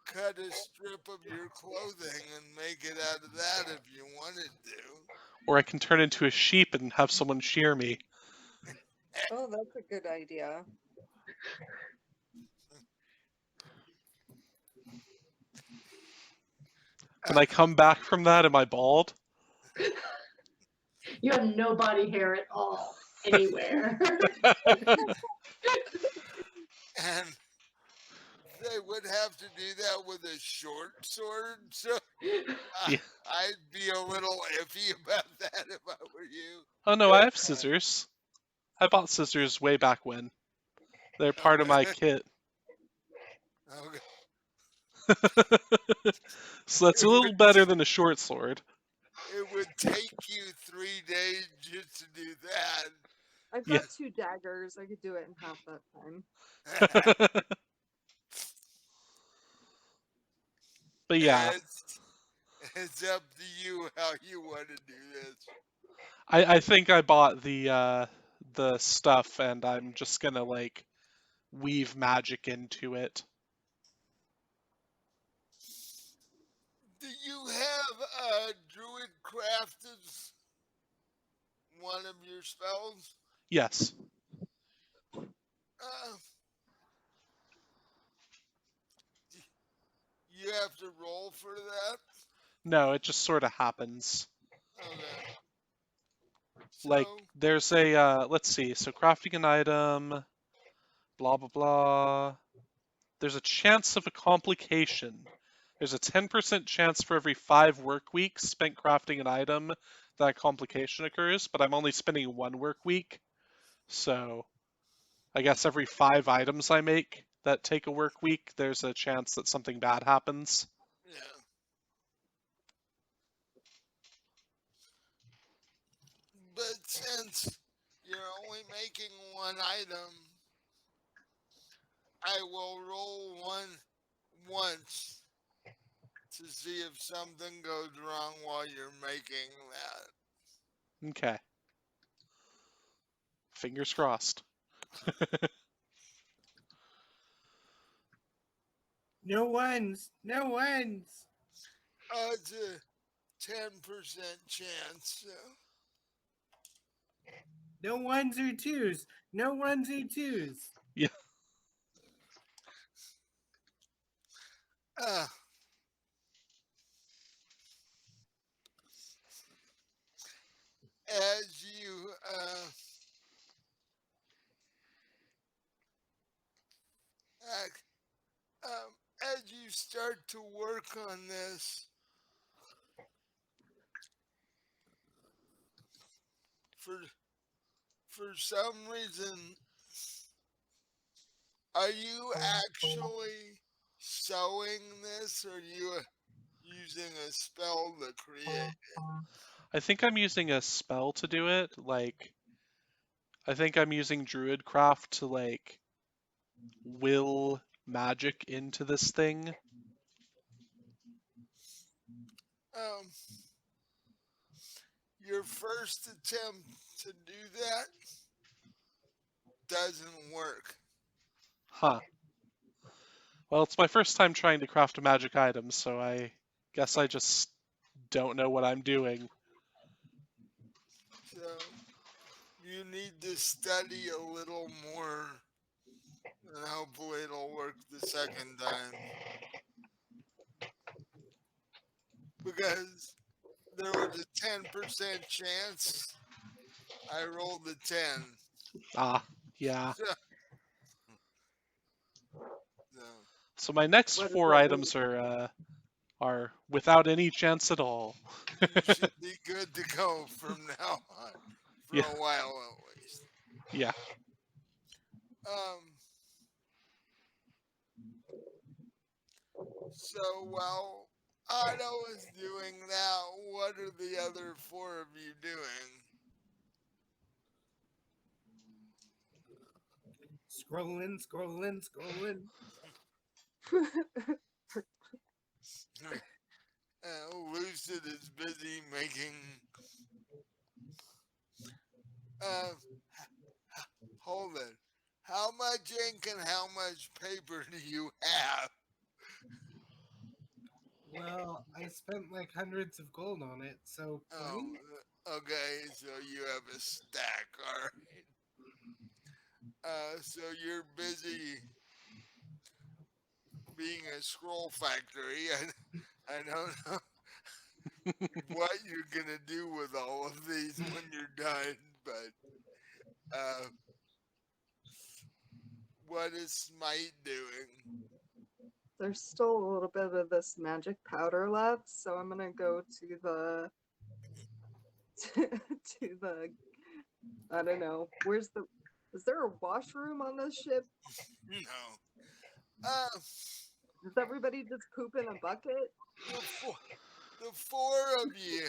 cut a strip of your clothing and make it out of that if you wanted to. Or I can turn into a sheep and have someone shear me. Oh, that's a good idea. When I come back from that, am I bald? You have no body hair at all anywhere. And they would have to do that with a short sword, so Yeah. I'd be a little iffy about that if I were you. Oh no, I have scissors. I bought scissors way back when. They're part of my Okay. kit. Okay. So that's a It little would better than a short sword. it would take you 3 days just to do I've Yeah. got 2 daggers. I could do it in half that time. that. But yeah, it's up to you how you want to do this. I think I bought the stuff and I'm just gonna like weave magic into it. Do you have druid crafted one of your spells? Yes. Uh, you have to roll for that. No, it just sort of happens. Okay. Like So there's a let's see. So crafting an item, blah blah blah. There's a chance of a complication. There's a 10% chance for every 5 work weeks spent crafting an item that a complication occurs, but I'm only spending 1 work week. So I guess every 5 items I make that take a work week, there's a chance that something bad happens. yeah. But since you're only making one item, I will roll one once to see if something goes wrong while you're making that. Okay. Fingers crossed. No ones. No ones. It's a 10% chance. No ones or twos. No ones or twos. Yeah. Uh, as you act, as you start to work on this, for some reason, are you actually sewing this, or are you using a spell to create? I think I'm using a spell to do it. Like I think I'm using Druidcraft to like will magic into this thing. Um, your first attempt to do that doesn't work. Huh. Well, it's my first time trying to craft a magic item, so I guess I just don't know what I'm doing. So you need to study a little more, and hopefully it'll work the second time. Because there was a 10% chance I rolled a 10. Ah, yeah. So, So my next What is 4 it? items are without any chance at all. you should be good to go from now on, for Yeah. a while at least. Yeah. Um, so while Otto is doing that, what are the other 4 of you doing? Scrolling, scrolling, scrolling. Lucid is busy making. Uh, hold it. How much ink and how much paper do you have? Well, I spent like hundreds of gold on it, so Oh, 20? okay. So you have a stack. All right. So you're busy being a scroll factory. I don't know what you're gonna do with all of these when you're done, but what is Smite doing? There's still a little bit of this magic powder left, so I'm gonna go to the to the I don't know. Is there a washroom on this ship? No. Does everybody just poop in a bucket? The 4 of you,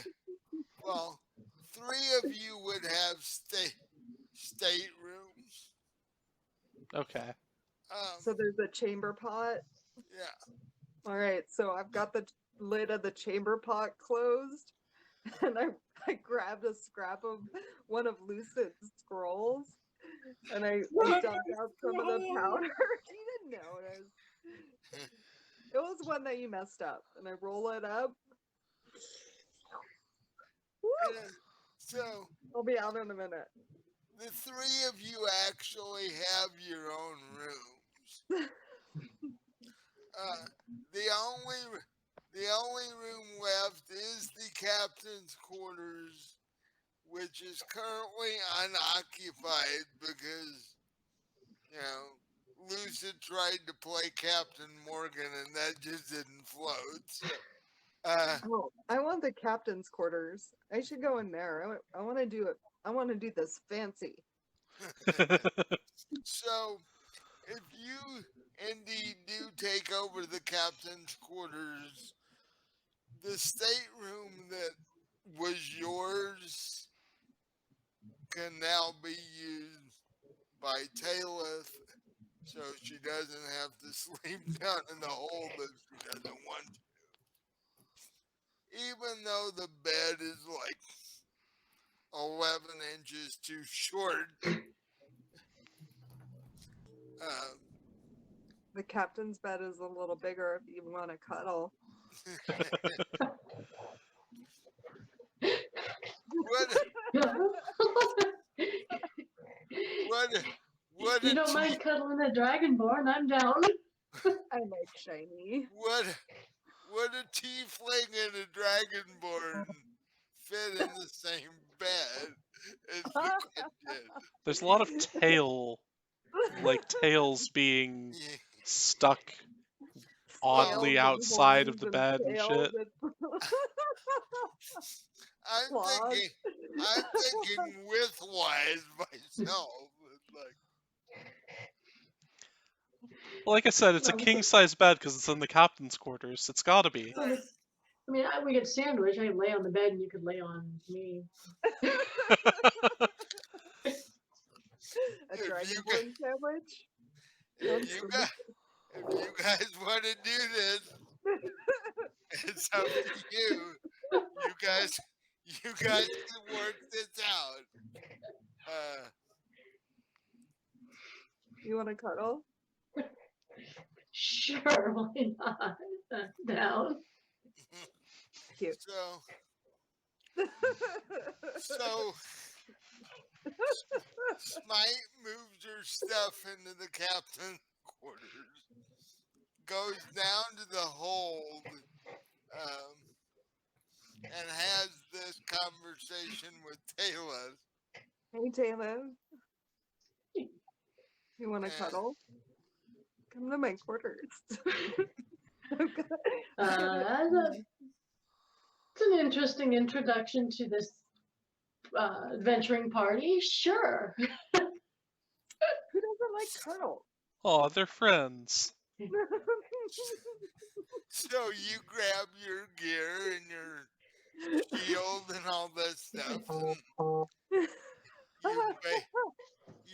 well, 3 of you would have staterooms. Okay. So there's a chamber pot. Yeah. All right, so I've got the lid of the chamber pot closed, and I grabbed a scrap of one of Lucid's scrolls, and I dumped out some of the powder. You didn't notice. It was one that you messed up, and I roll it up. Woo! So I'll be out in a minute. the three of you actually have your own rooms. The only room left is the captain's quarters, which is currently unoccupied because, you know, Lucid tried to play Captain Morgan and that just didn't float. So, Oh, I want the captain's quarters. I should go in there. I want to do it. I want to do this fancy. so if you indeed do take over the captain's quarters, the stateroom that was yours can now be used by Talith, so she doesn't have to sleep down in the hold if she doesn't want to. Even though the bed is like 11 inches too short. The captain's bed is a little bigger if you want to cuddle. What You a don't mind cuddling a dragonborn? I'm down. I like shiny. what a tiefling and a dragonborn fit in the same bed as the kid There's a lot of tails being did. stuck oddly Scales and outside of horns the and bed and tails shit. Claws. I'm thinking widthwise myself. It's like, Like I said, it's a Well, king size bed because it's in the captain's quarters. It's gotta be. I mean, we get sandwich. I can lay on the bed and you could lay on me. A If you dragonborn sandwich. if you guys want to do this, it's up to you. You guys can work this out. You want to cuddle? Sure, why not? I'm down. Cute. So Smite moves her stuff into the captain's quarters, goes down to the hold, and has this conversation with Taylor. Hey, Taylor. You want to And cuddle? Come to my quarters. It's an interesting introduction to this adventuring party. Sure. Who doesn't like cuddle? Oh, they're friends. So you grab your gear and your shield and all that stuff. And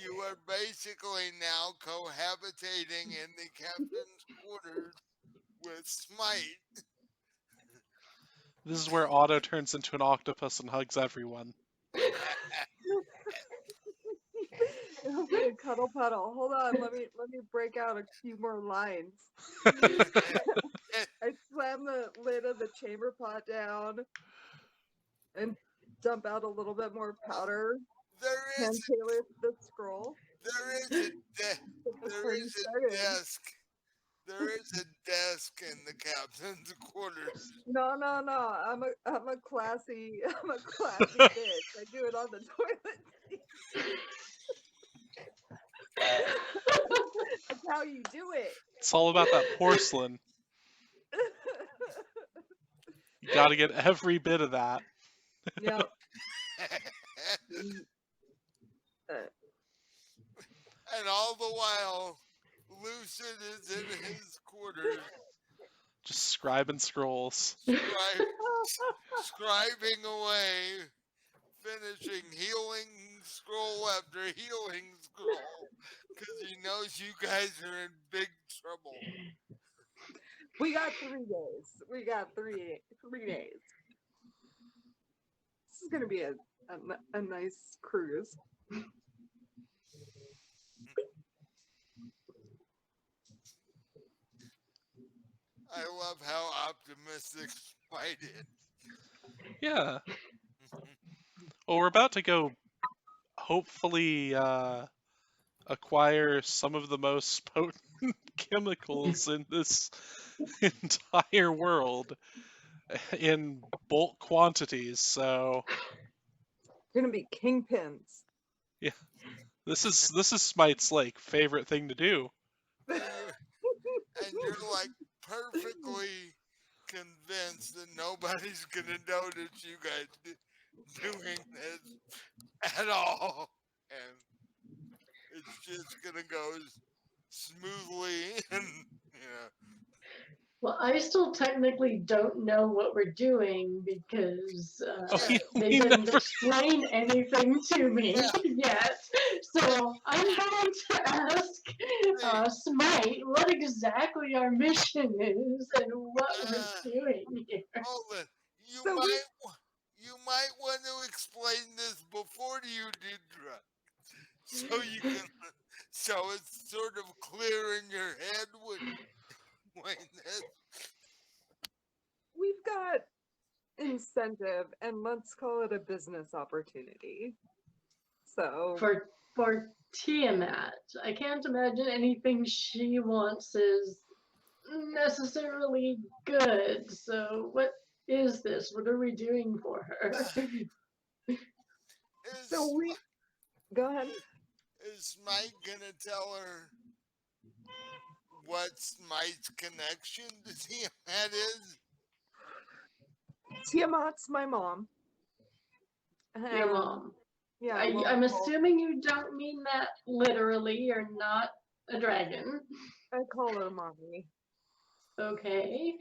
you are basically now cohabitating in the captain's quarters with Smite. This is where Otto turns into an octopus and hugs everyone. It'll be a cuddle puddle. Hold on, let me break out a few more lines. I slam the lid of the chamber pot down and dump out a little bit more powder. Hand Taylor the scroll. There is a desk. There is a desk in the captain's quarters. No. I'm a classy bitch. I do it on the toilet seat. That's how you do it. It's all about that porcelain. You gotta get every bit of that. Yep. And all the while, Lucid is in his quarters. Just scribing scrolls. Scribing away, finishing healing scroll after healing scroll, because he knows you guys are in big trouble. We got 3 days. We got 3 days. This is gonna be a nice cruise. I love how optimistic Spite is. Yeah. Well, we're about to go hopefully acquire some of the most potent chemicals in this entire world in bulk quantities. So Gonna be kingpins. yeah, this is Smite's like favorite thing to do. And you're like perfectly convinced that nobody's gonna notice you guys doing this at all, and it's just gonna go smoothly, and Well, I still technically don't know what we're doing because Oh, Yeah. they we didn't never. explain anything to me Yeah. yet. So I'm going to ask Smite what exactly our mission is and what we're doing here. hold it. You So might you might want to explain this before you do drugs, so it's sort of clear in your head when this. We've got incentive, and let's call it a business opportunity. So For Tiamat, I can't imagine anything she wants is necessarily good. So what is this? What are we doing for her? so we go ahead. Is Mike gonna tell her what's Mike's connection to Tiamat is? Tiamat's my mom. Your And, mom. Yeah, I'm assuming you don't mean that literally. You're not a dragon. I call her mommy. Okay.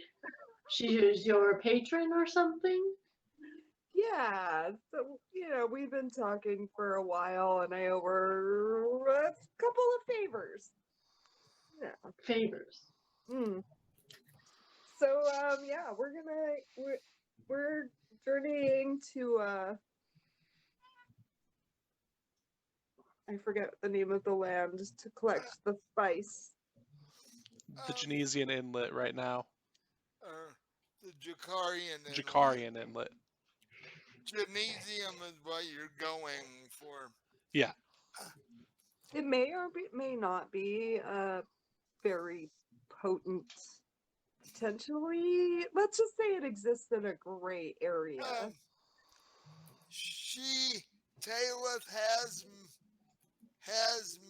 She is your patron or something? Yeah, so we've been talking for a while, and I owe her a couple of favors. Yeah. Favors. So yeah, we're journeying to I forget the name of the land to collect the spice. The Genesium Inlet right now. The Jakarian Inlet. Jakarian Inlet. Genesium is what you're going for. Yeah. It may or may not be very potent. Potentially, let's just say it exists in a gray area. Talith has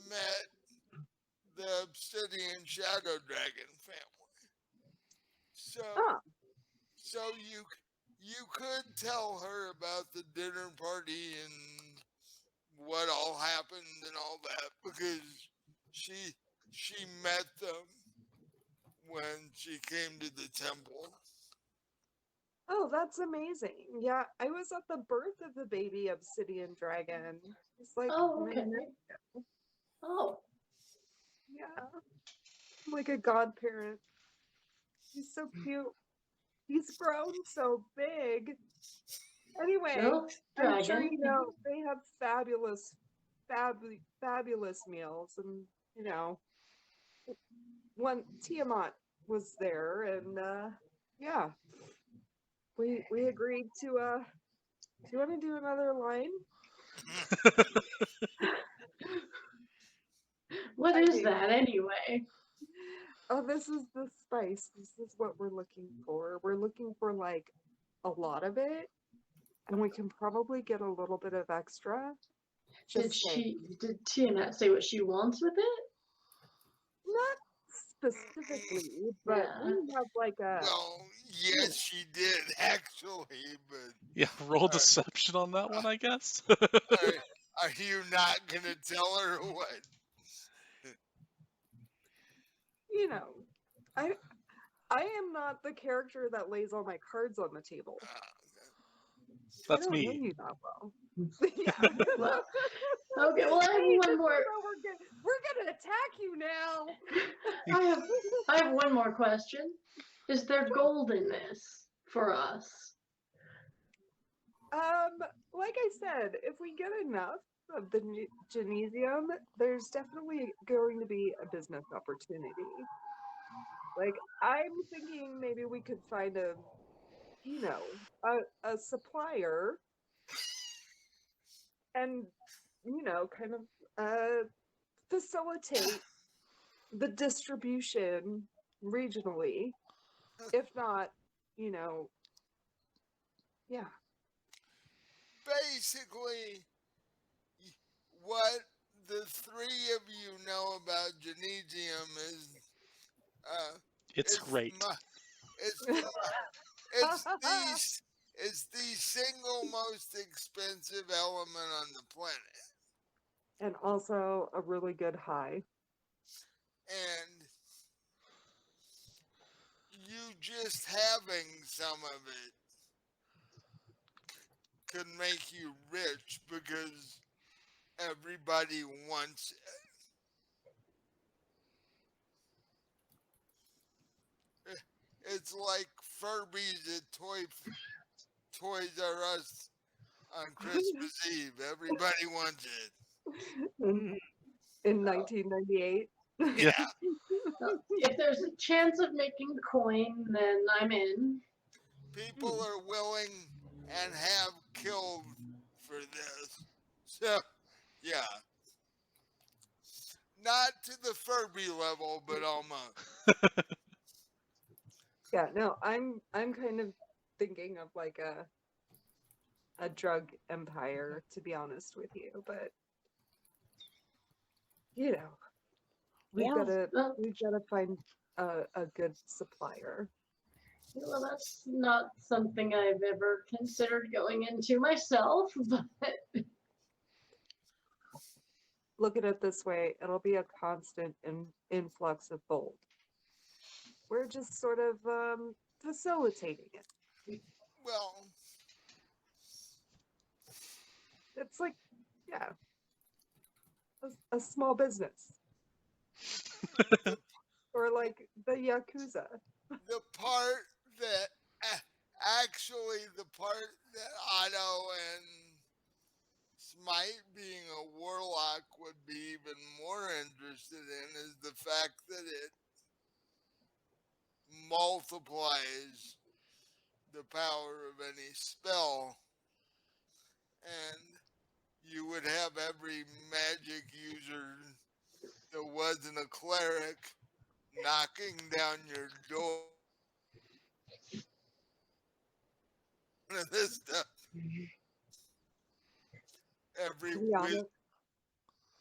met the Obsidian Shadow Dragon family. So you could tell her about the dinner party and what all happened and all that, because she met them when she came to the temple. Oh, that's amazing. Yeah, I was at the birth of the baby obsidian dragon. It's like, oh, okay. Oh. Yeah. I'm like a godparent. He's so cute. He's grown so big. Anyway, I'm sure you know they have fabulous meals, and when Tiamat was there, and yeah, we agreed to do you want to do another line? What is that anyway? Oh, this is the spice. This is what we're looking for. We're looking for like a lot of it, and we can probably get a little bit of extra. Did Tiamat say what she wants with it? Not specifically, but we have like a. Well, yes, she did actually, but yeah, roll deception on that one, I guess. are you not gonna tell her what? I am not the character that lays all my cards on the table. That's I don't know me. you that well. Yeah. Well, okay. Well, I have one more. We're gonna attack you now. I have one more question. Is there gold in this for us? Like I said, if we get enough of the Genesium, there's definitely going to be a business opportunity. Like, I'm thinking maybe we could find you know, a supplier and, kind of facilitate the distribution regionally. If not, you know, yeah. Basically, what the three of you know about Genesium is, uh, It's it's great. it's the it's it's the single most expensive element on the planet, And also a really good high. and you just having some of it could make you rich because everybody wants it. It's like Furbies at Toys R Us on Christmas Eve. Everybody wants it. In 1998. Yeah. Yeah, If there's a chance of making coin, then I'm in. people are willing and have killed for this. So, yeah, not to the Furby level, but almost. Yeah, no, I'm kind of thinking of like a drug empire, to be honest with you, but you know, we've Or gotta Well, we've gotta find a good supplier. well, that's not something I've ever considered going into myself, but Look at it this way, it'll be a constant influx of gold. We're just sort of facilitating it. Well, It's like, yeah, a small business. Or like the Yakuza. the part that actually the part that Otto and Smite being a warlock would be even more interested in is the fact that it multiplies the power of any spell, and you would have every magic user that wasn't a cleric knocking down your door. This stuff, every To be honest,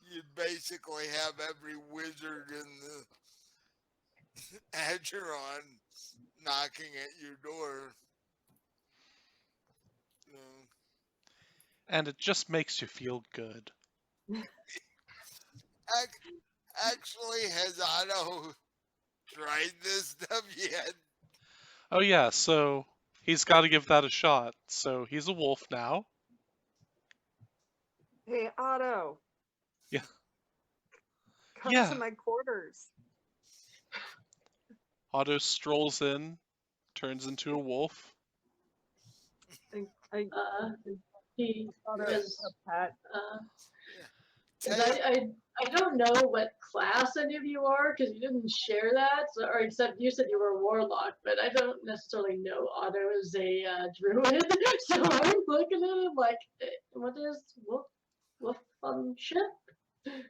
you'd basically have every wizard in the Acheron knocking at your door. You know, and it just makes you feel good. actually, has Otto tried this stuff yet? Oh yeah, so he's got to give that a shot. So he's a wolf now. hey Otto, Yeah. come Yeah. to my quarters. Otto strolls in, turns into a wolf. I uh, he Otto Yeah. is. a pet. Yeah. 'Cause Take, I don't know what class any of you are because you didn't share that, so, or except you said you were a warlock, but I don't necessarily know Otto is a druid, so I'm looking at him like, what is wolfmanship?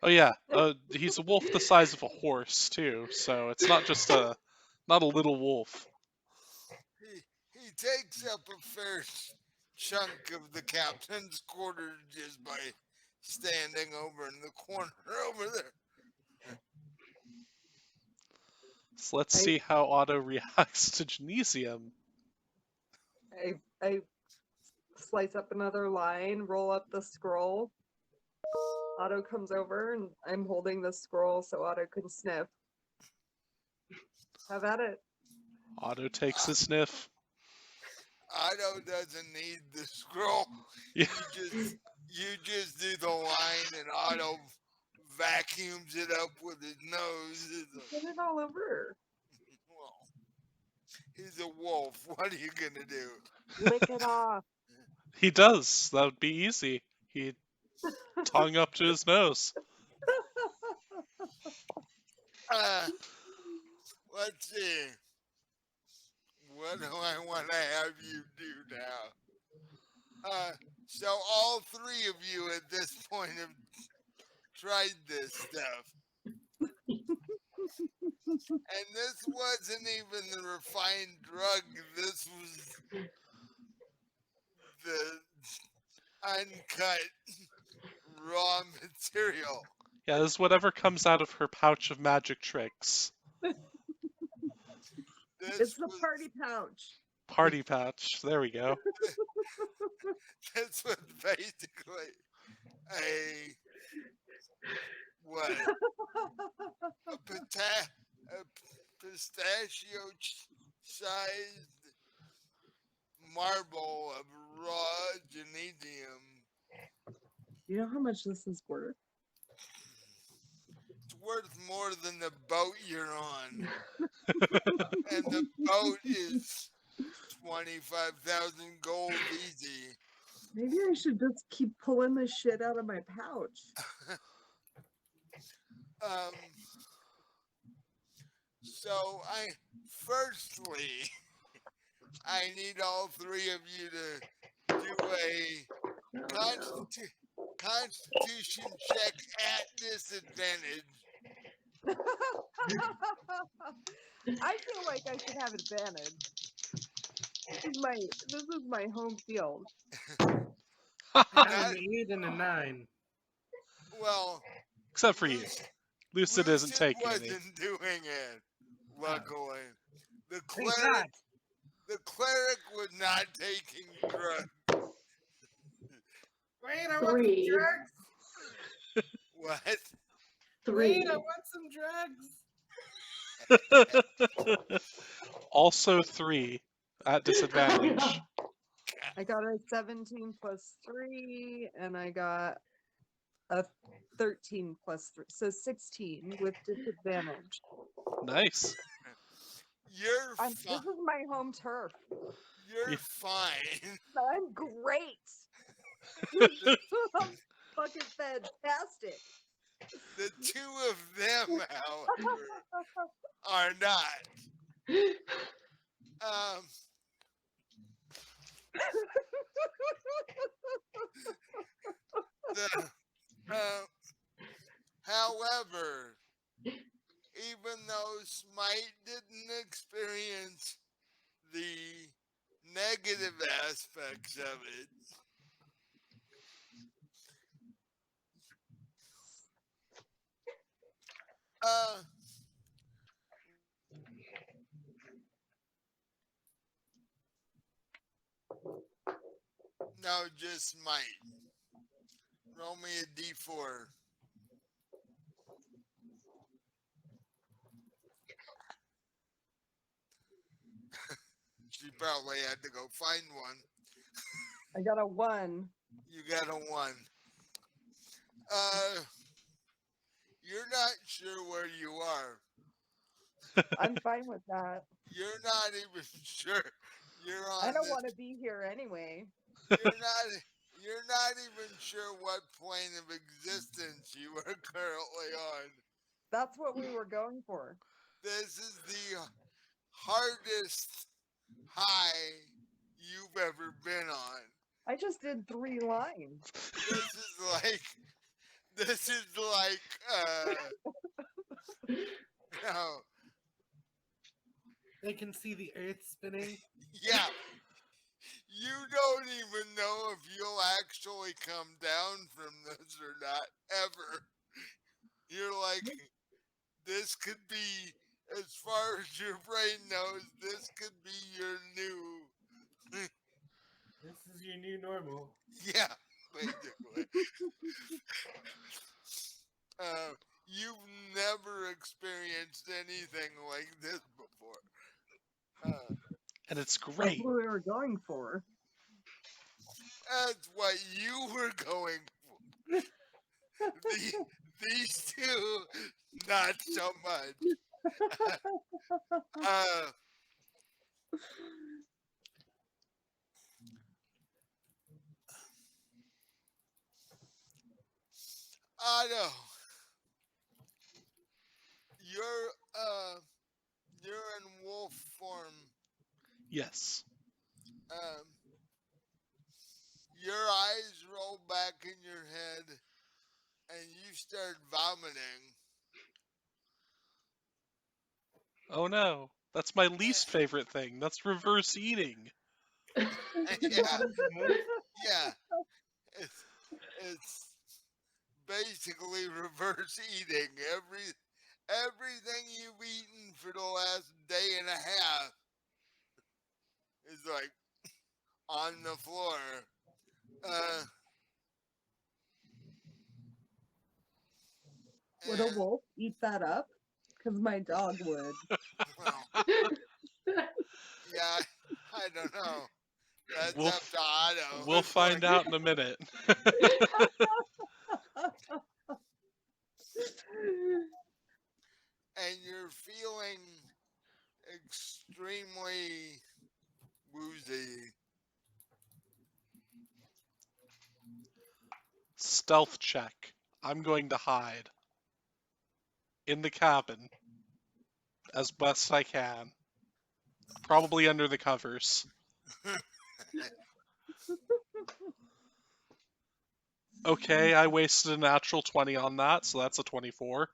Oh yeah, he's a wolf the size of a horse too. So it's not just not a little wolf. he takes up a fair chunk of the captain's quarters just by standing over in the corner over there. So let's I, see how Otto reacts to Genesium. I slice up another line, roll up the scroll. Otto comes over and I'm holding the scroll so Otto can sniff. Have at it. Otto takes a sniff. Otto doesn't need the scroll. Yeah. You just do the line and Otto vacuums it up with his nose. Get it all over. Well, he's a wolf. What are you gonna do? Lick it off. He does. That would be easy. He tongue up to his nose. Uh, let's see. What do I want to have you do now? So all three of you at this point have tried this stuff. And this wasn't even the refined drug. This was the uncut raw material. Yeah, this is whatever comes out of her pouch of magic tricks. This It's the was party pouch. Party patch. There we go. this was basically a what? A pistachio sized marble of raw genesium. You know how much this is worth? It's worth more than the boat you're on. And the boat is 25,000 gold easy. Maybe I should just keep pulling this shit out of my pouch. So firstly, I need all three of you to do a Oh, constitution check at disadvantage. I feel like I should have advantage. This is my home field. I got That- an 8 and a 9. Well, Except for you. Lucid isn't Lucid taking any. wasn't doing it. Luckily, the Thank cleric God. the cleric was not taking drugs. Wait, I want Three. some drugs. What? three. Wait, I want some drugs. Also 3 at disadvantage. I got a 17 plus 3, and I got a 13 plus 3. So 16 with disadvantage. Nice. You're This fine. is my home turf. You're Yeah. fine. I'm great. I'm fucking fantastic. The two of them, however, are not. Um, however, even though Smite didn't experience the negative aspects of it, no, just Smite. Roll me a d4. She probably had to go find one. I got a 1. You got a 1. You're not sure where you are. I'm fine with that. You're not even sure you're on I don't this. want to be here anyway. You're not even sure what plane of existence you are currently on. That's what we were going for. This is the hardest high you've ever been on. I just did 3 lines. This is like no, They can see the earth spinning. yeah. You don't even know if you'll actually come down from this or not, ever. You're like, this could be, as far as your brain knows, this could be your new, This is your new normal. yeah, basically. You've never experienced anything like this before. And it's That's great. what we were going for. That's what you were going for. These two, not so much. Otto, you're uh you're in wolf form. Yes. Um, your eyes roll back in your head, and you start vomiting. Oh no. That's my least Eh, favorite thing. That's reverse eating. yeah, yeah. It's it's basically reverse eating. Everything you've eaten for the last day and a half is like on the floor. Uh, Would a and wolf eat that up? Because my dog would. well, yeah, I don't know. That's We'll up f- to Otto. we'll It's like, find out in a minute. and you're feeling extremely woozy. Stealth check. I'm going to hide in the cabin as best I can. Probably under the covers. Okay, I wasted a natural 20 on that, so that's a 24.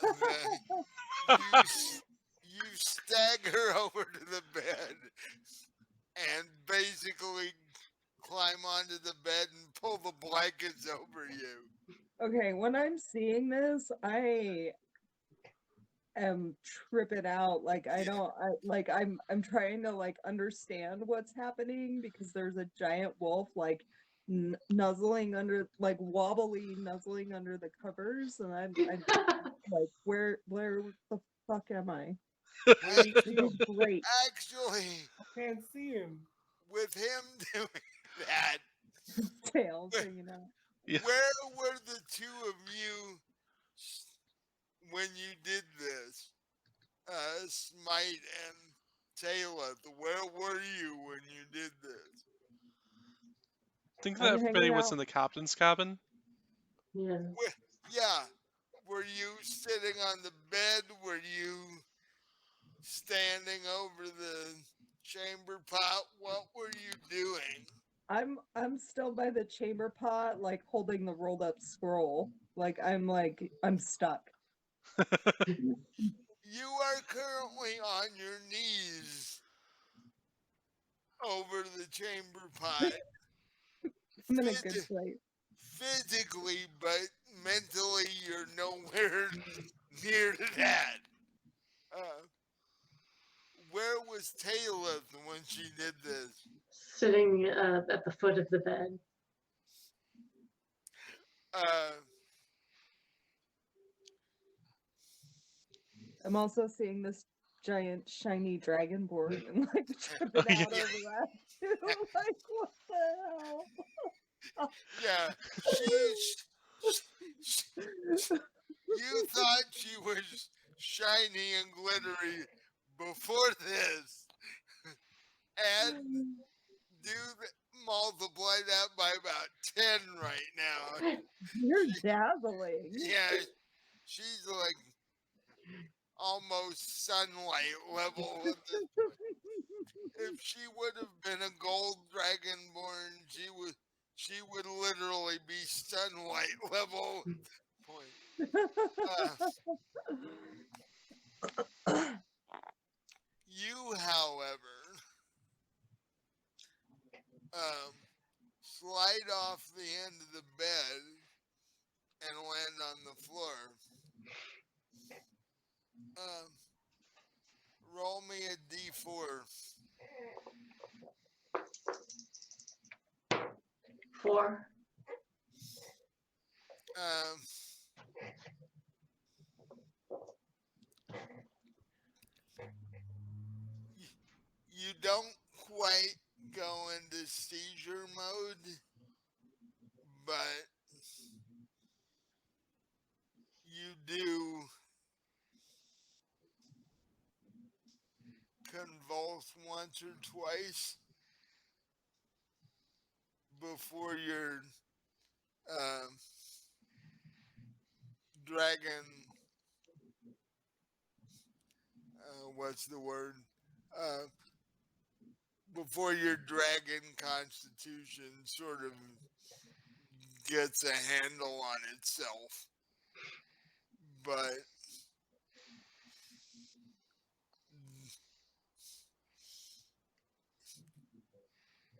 Okay. You stagger over to the bed and basically climb onto the bed and pull the blankets over you. Okay, when I'm seeing this, I am tripping out. Like I Yeah. don't like I'm trying to like understand what's happening because there's a giant wolf like nuzzling under like wobbly nuzzling under the covers and I'm like where the fuck am I? Where do you see This is him? great. Actually, Can't see him. with him doing that, Tails where, hanging out. Yeah. where were the two of you when you did this? Smite and Taylor, where were you when you did this? Think that I'm everybody hanging was out. in the captain's cabin? Yeah. Yeah, were you sitting on the bed? Were you standing over the chamber pot? What were you doing? I'm still by the chamber pot, like holding the rolled up scroll. Like I'm stuck. You are currently on your knees over the chamber pot, I'm in a good phys- place. physically, but mentally, you're nowhere near to that. Uh, where was Taylor when she did this? Sitting at the foot of the bed. Uh, I'm also seeing this giant shiny dragonborn and like tripping Oh, yeah. out over that too. Like what the hell? yeah, she, you thought she was shiny and glittery before this, and multiply that by about 10 right now. You're dazzling. Yeah, she's like almost sunlight level at this point. If she would have been a gold dragonborn, she would literally be sunlight level point. Uh, you, however, um, slide off the end of the bed and land on the floor. Um, roll me a d4. 4. Um, you don't quite go into seizure mode, but you do convulse once or twice before your um, dragon, what's the word? Uh, Before your dragon constitution sort of gets a handle on itself. But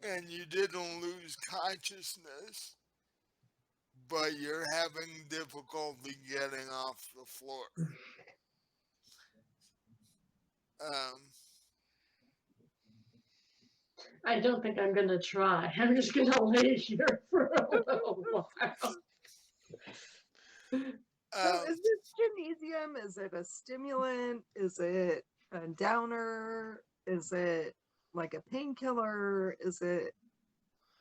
and you didn't lose consciousness, but you're having difficulty getting off the floor. Um, I don't think I'm gonna try. I'm just gonna lay here for a little while. So um, is this Genesium? Is it a stimulant? Is it a downer? Is it like a painkiller? Is it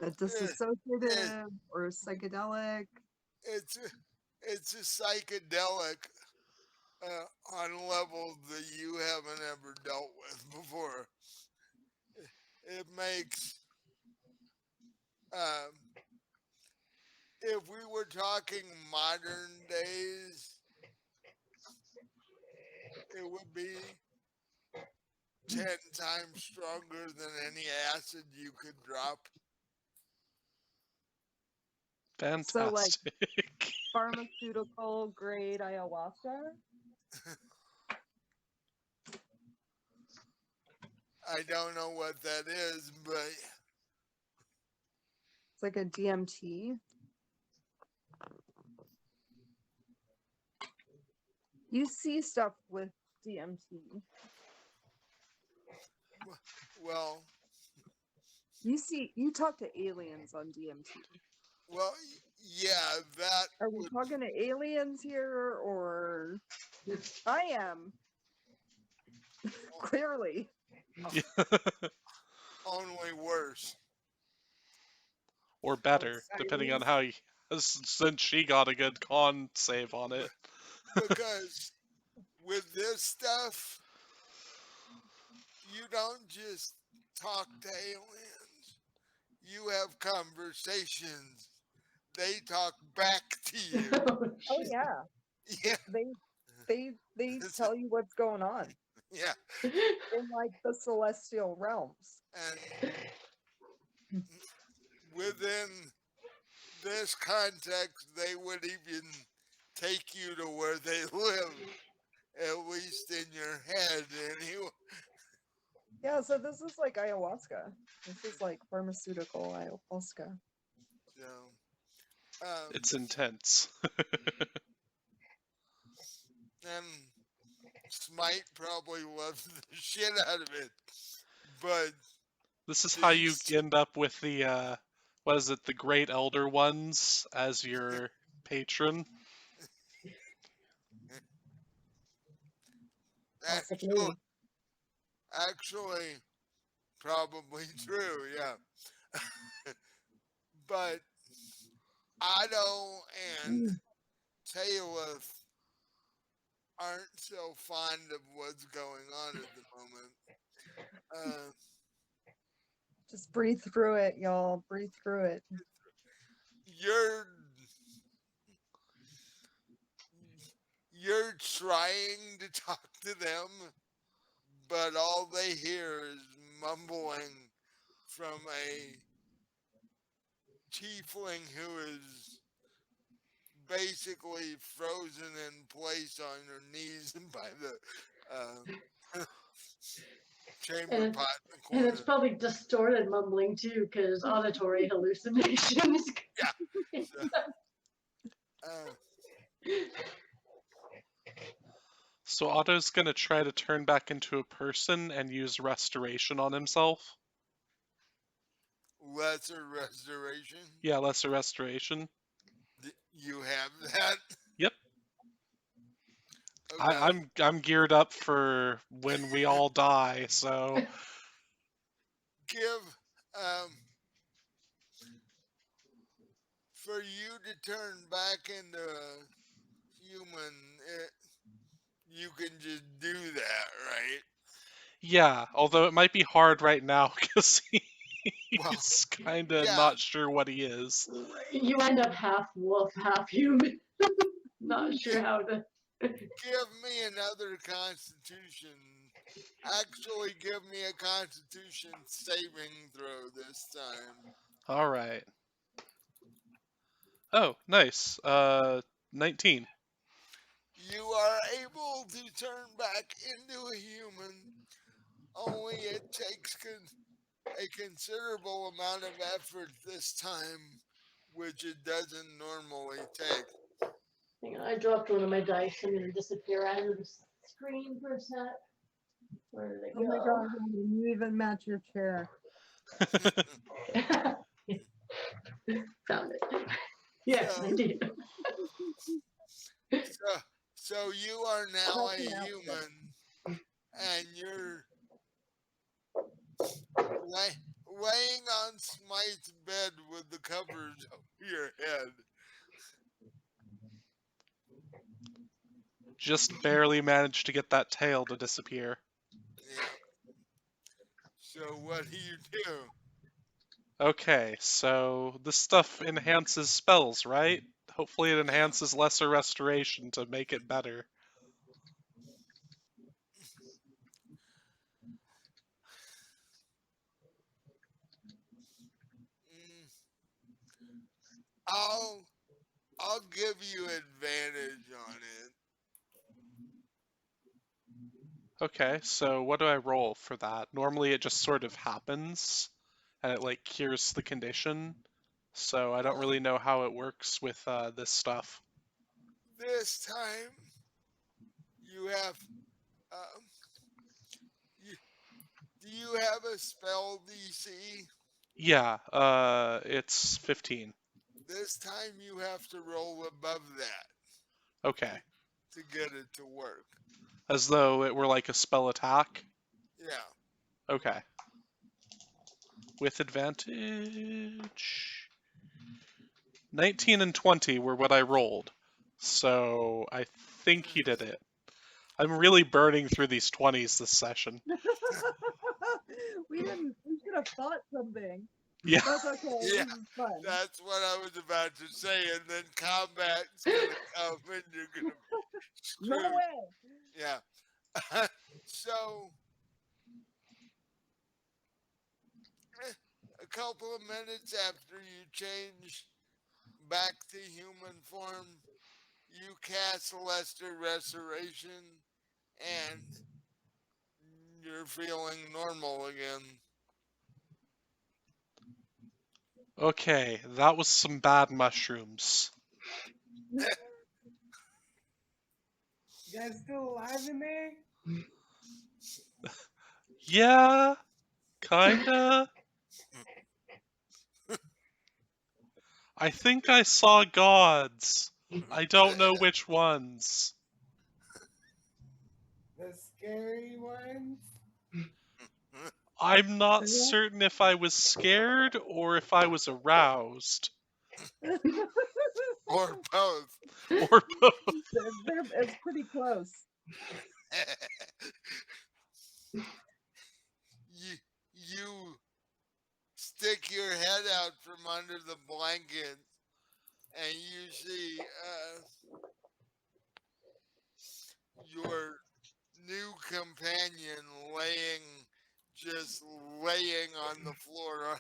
a it, disassociative or psychedelic? it's it's a psychedelic on levels that you haven't ever dealt with before. It makes um, if we were talking modern days, it would be 10 times stronger than any acid you could drop. So like Fantastic. pharmaceutical grade ayahuasca? I don't know what that is, but It's like a DMT. You see stuff with DMT. well, You talk to aliens on DMT. well, yeah, that Are we would talking to aliens here or I am clearly. only worse Or Oh, better, depending on Cyrus. how you, since she got a good con save on it. because with this stuff, you don't just talk to aliens. You have conversations. They talk back to you. Oh yeah. Yeah, They tell you what's going on yeah. in like the celestial realms. And within this context, they would even take you to where they live, at least in your head. Anyway, Yeah, so this is like ayahuasca. This is like pharmaceutical ayahuasca. so It's intense. and Smite probably loves the shit out of it, but This is how you these end up with the, what is it, the Great Elder Ones as your patron. actually, Possibly. actually probably true, yeah. But Otto and Taylor aren't so fond of what's going on at the moment. Uh, Just breathe through it, y'all. Breathe through it. you're you're trying to talk to them, but all they hear is mumbling from a tiefling who is basically frozen in place on her knees by the chamber And pot in the and it's corner. probably distorted mumbling too, because auditory hallucinations. Yeah. So, uh, So Otto's gonna try to turn back into a person and use restoration on himself. lesser restoration. Yeah, lesser restoration. You have that. Yep. Okay. I'm geared up for when we all die, so Give for you to turn back into a human. You can just do that, right? Yeah, although it might be hard right now because Well, he's kind of yeah. not sure what he is. You end up half wolf, half human. Not sure how to. Give me another Constitution. Actually, give me a Constitution saving throw this time. All right. Oh, nice. 19. You are able to turn back into a human. Only it takes a considerable amount of effort this time, which it doesn't normally take. Hang on, I dropped one of my dice. I'm gonna disappear out of the screen for a sec. Where did it Oh my go? god, you even match your chair. Found it. Yes, So- I did. So you are now That's a an outfit. human, and you're laying on Smite's bed with the covers over your head. Just barely managed to get that tail to disappear. Yeah. So what do you do? Okay, so this stuff enhances spells, right? Hopefully it Yeah. enhances Lesser Restoration to make it better. Mm, I'll give you advantage on it. Okay, so what do I roll for that? Normally it just sort of happens, and it like cures the condition. So I don't really know how it works with this stuff. This time you have um, you, do you have a spell DC? Yeah, it's 15. This time you have to roll above that Okay, to get it to work. as though it were like a spell attack. Yeah. Okay. With advantage. 19 and 20 were what I rolled. So I think he did it. I'm really burning through these 20s this session. We should have thought something. Yeah. That's okay. Yeah. This is fun. That's what I was about to say, and then combat's gonna come and you're gonna be No screwed. way. Yeah. So a couple of minutes after you change back to human form, you cast Lesser Restoration, and you're feeling normal again. Okay, that was some bad mushrooms. You guys still alive in there? Yeah, kinda. I think I saw gods. I don't know which ones. The scary ones? I'm not certain if I was scared or if I was aroused. Or both. Or both. It's pretty close. you stick your head out from under the blanket and you see your new companion just laying on the floor,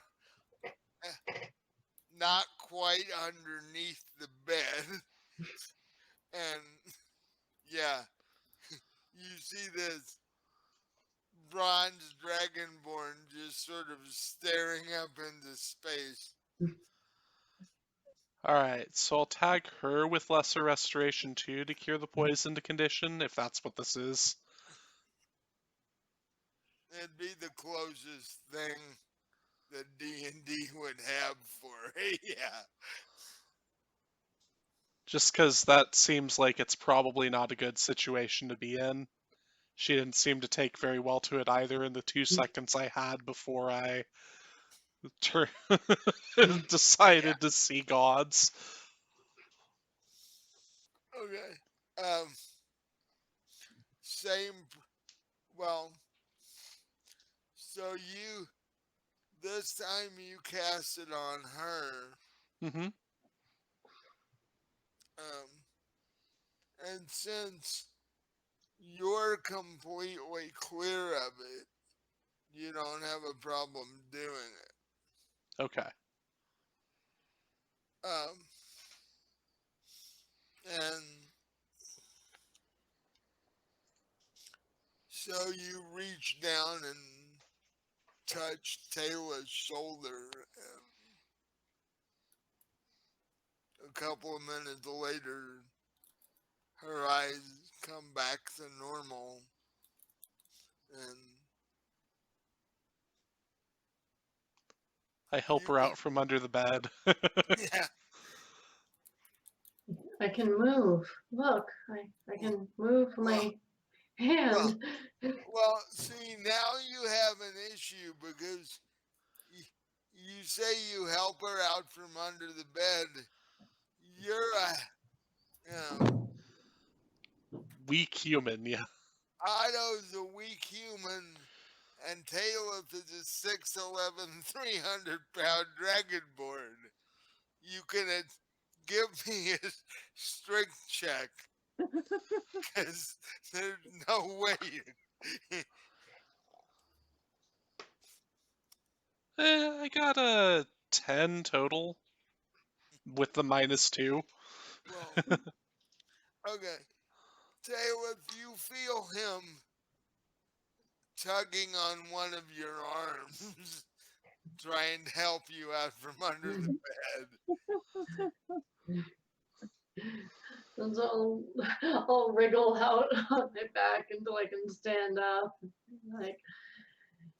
not quite underneath the bed. And yeah, you see this bronze dragonborn just sort of staring up into space. Alright, so I'll tag her with Lesser Restoration too to cure the poisoned condition, if that's what this is. It'd be the closest thing that D&D would have for yeah. Just because that seems like it's probably not a good situation to be in. She didn't seem to take very well to it either in the 2 seconds I had before I decided to see gods. Okay. Same. Well, So this time you cast it on her, Mm-hmm. um, and since you're completely clear of it, you don't have a problem doing it. Okay. And so you reach down and touch Taylor's shoulder. And a couple of minutes later, her eyes come back to normal. And I help you her can, out from under the bed. yeah, I can move. Look, I can move well, my hand. well, see, now you have an issue because you say you help her out from under the bed. You're a, you know, Weak human, yeah. Otto's a weak human, and Talith is a 6'11", 300-pound dragonborn. You can give me a strength check, because there's no way. I got a 10 total with the -2. Well, okay. Talith, you feel him tugging on one of your arms, trying to help you out from under the bed. And so I'll wriggle out on my back until I can stand up. Like,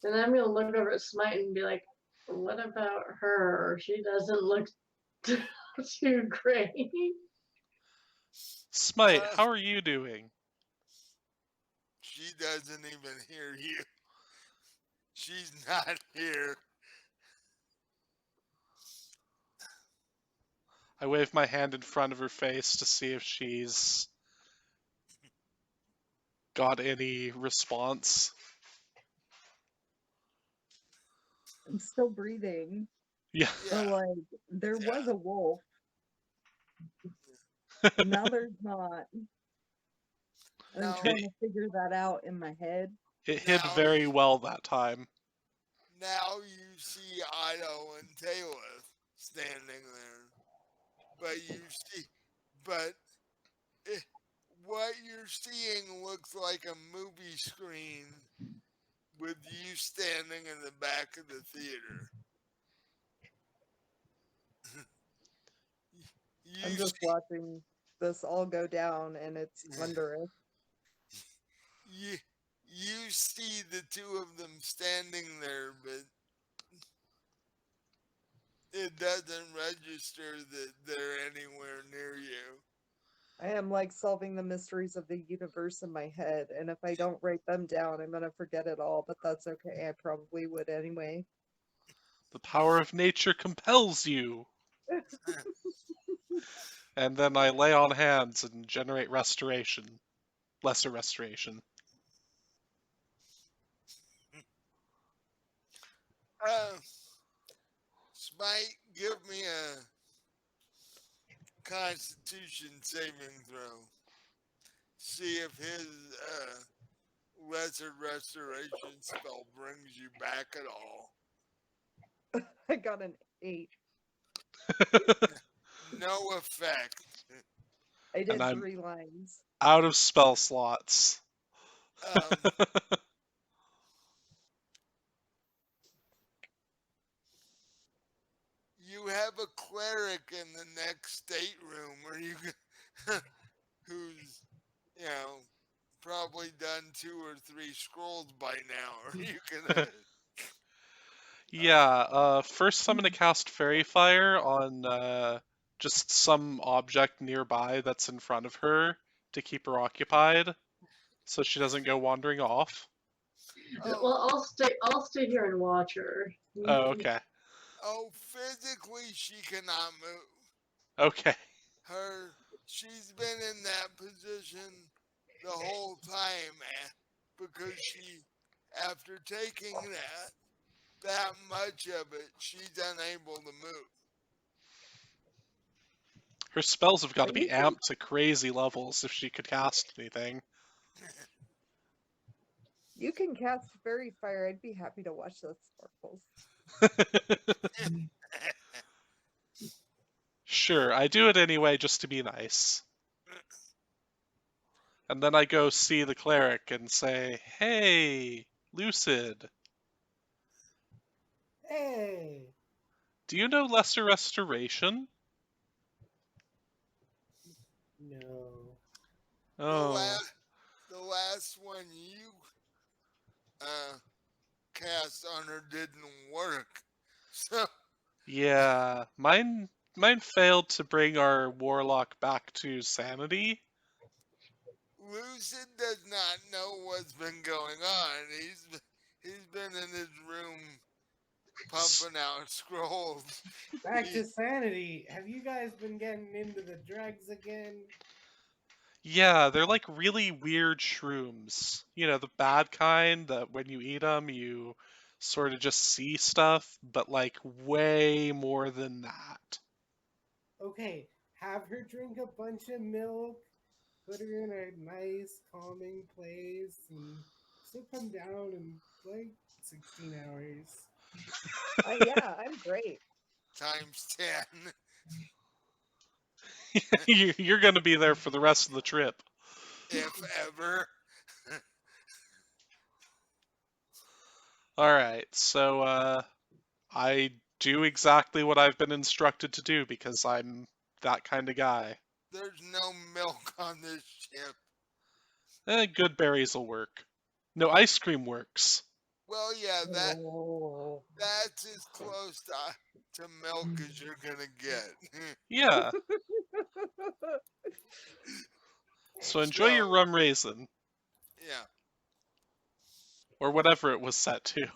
and I'm gonna look over at Smite and be like, "What about her? She doesn't look too great." Smite, Uh, how are you doing? she doesn't even hear you. She's not here. I wave my hand in front of her face to see if she's got any response. I'm still breathing. Yeah. But Yeah, like, there was yeah. a wolf, but now there's not. And I'm Now, trying to figure that out in my head. It hid now, very well that time. now you see Ido and Taylor standing there, but but it, what you're seeing looks like a movie screen with you standing in the back of the theater. I'm you just watching this all go down, and it's wondrous. you you see the two of them standing there, but it doesn't register that they're anywhere near you. I am like solving the mysteries of the universe in my head, and if I don't write them down, I'm gonna forget it all, but that's okay. I probably would anyway. The power of nature compels you. And then I lay on hands and generate restoration. Lesser restoration. Uh, Smite, give me a Constitution saving throw. See if his lesser restoration spell brings you back at all. I got an 8. No effect. I And did I'm 3 lines. out of spell slots. Um, you have a cleric in the next stateroom where you who's probably done 2 or 3 scrolls by now, or you can Yeah, first I'm gonna cast Fairy Fire on just some object nearby that's in front of her to keep her occupied, so she doesn't go wandering off. oh Well, I'll stay here and watch her. Oh, okay. physically she cannot move. Okay. She's been in that position the whole time, because she after taking that much of it, she's unable to move. Her spells have got to But be you can amped to crazy levels if she could cast anything. cast fairy fire. I'd be happy to watch those sparkles. Sure, I do it anyway just to be nice. And then I go see the cleric and say, "Hey, Lucid, Hey, do you know Lesser Restoration?" no. the Oh, last one you uh, cast on her didn't work. So yeah, mine failed to bring our warlock back to sanity. Lucid does not know what's been going on. He's been in his room pumping out scrolls. Back He, to sanity. Have you guys been getting into the drugs again? Yeah, they're like really weird shrooms. You know, the bad kind that when you eat them, you sort of just see stuff, but like way more than that. Okay, have her drink a bunch of milk, put her in a nice, calming place, and she'll come down in like 16 hours. Yeah, I'm great. times 10, You're going to be there for the rest of the trip. if ever. All right, so I do exactly what I've been instructed to do because I'm that kind of guy. There's no milk on this ship. Good berries will work. No, ice cream works. Well, yeah, Oh. that's as close to milk as you're gonna get. Yeah, so enjoy So your rum raisin. yeah, Or whatever it was set to.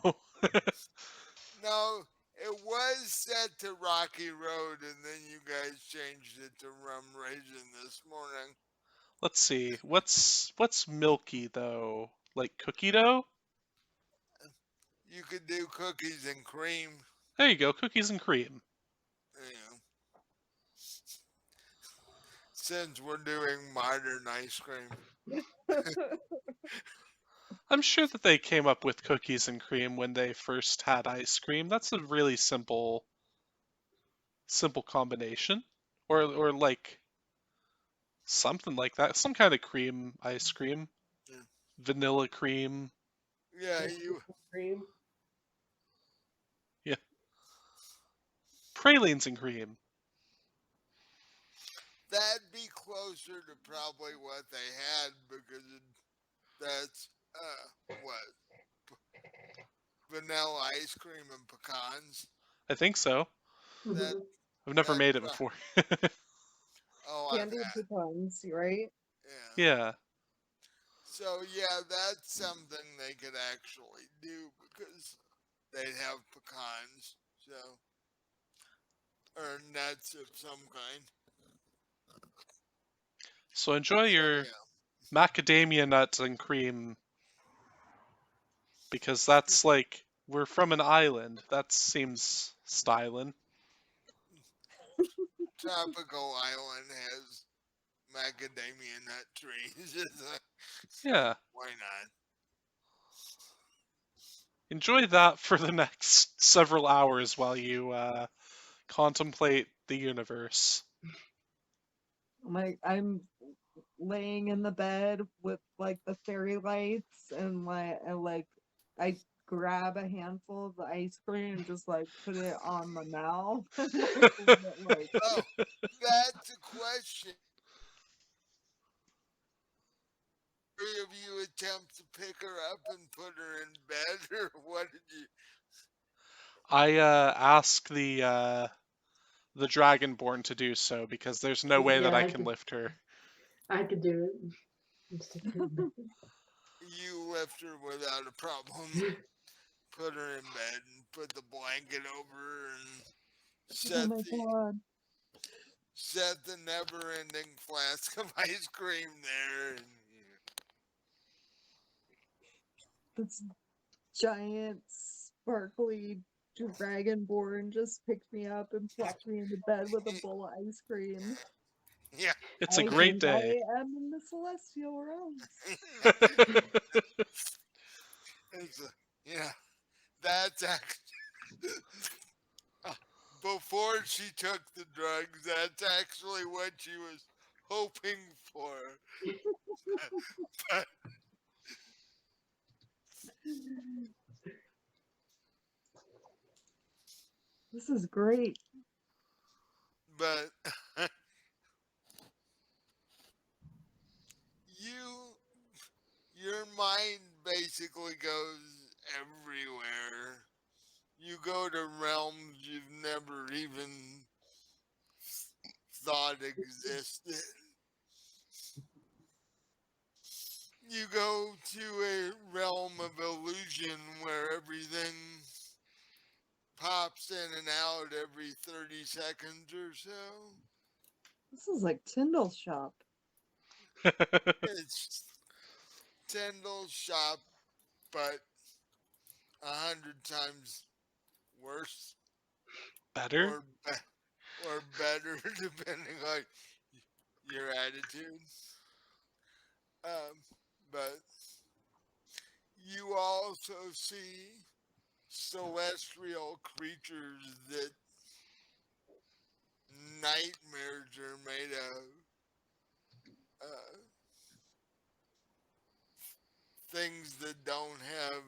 no, it was set to Rocky Road, and then you guys changed it to Rum Raisin this morning. Let's see. What's milky though? Like cookie dough? You could do cookies and cream. There you go, cookies and cream. You know, since we're doing modern ice cream. I'm sure that they came up with cookies and cream when they first had ice cream. That's a really simple combination. Or like something like that. Some kind of cream ice cream. Yeah, Vanilla cream. yeah, Like you cream. Yeah. Pralines and cream. that'd be closer to probably what they had because that's what vanilla ice cream and pecans. I think so. That I've never that's made it before. I've Candied had, pecans, right? yeah. Yeah. So yeah, that's something they could actually do because they'd have pecans, so or nuts of some kind. So enjoy So your yeah, macadamia nuts and cream because that's like we're from an island. That seems styling. tropical island has macadamia nut trees. Yeah. Why not? Enjoy that for the next several hours while you contemplate the universe. I'm laying in the bed with like the fairy lights and like I grab a handful of the ice cream and just like put it on my mouth and like like Oh, that's a question. Three of you attempt to pick her up and put her in bed, or what did you? I ask the dragonborn to do so because there's no way that Yeah, I can lift her. I could do it. I'm stick her in bed. You lift her without a problem. Put her in bed and put the blanket over her and oh set my the god. set the never-ending flask of ice cream there. And, That's giant, sparkly dragonborn just picked me up and plopped me into bed with a bowl of ice cream. Yeah. It's a I great think day. I am in the celestial realms. It's a, yeah. That's actually before she took the drugs. That's actually what she was hoping for. But, This is great. but you, your mind basically goes everywhere. You go to realms you've never even thought existed. You go to a realm of illusion where everything pops in and out every 30 seconds or so. This is like Tyndall's shop. It's Tyndall's shop, but 100 times worse Better? or or better, depending on your attitude. Um, but you also see celestial creatures that nightmares are made of. Uh, things that don't have,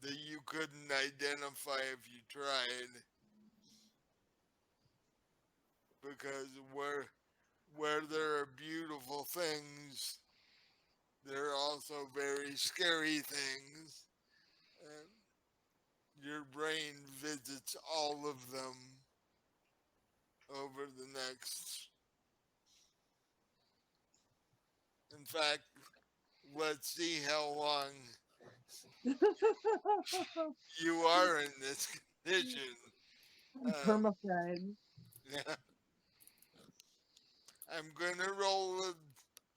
that you couldn't identify if you tried, because where there are beautiful things, there are also very scary things, and your brain visits all of them over the next. In fact, let's see how long you are in this condition. Permafried. Yeah, I'm gonna roll a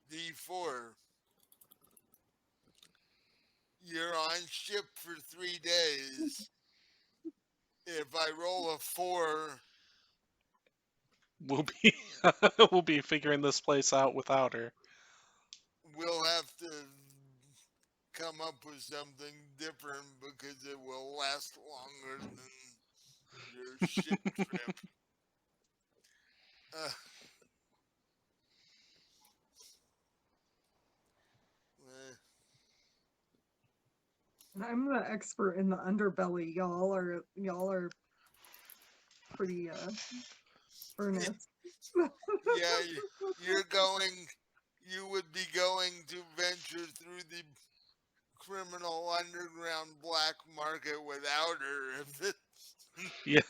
d4. You're on ship for 3 days. If I roll a 4, We'll be we'll be figuring this place out without her. we'll have to come up with something different because it will last longer than your ship trip. Uh, eh, I'm the expert in the underbelly. Y'all are pretty earnest. yeah, you're going. You would be going to venture through the criminal underground black market without her. If it, Yeah.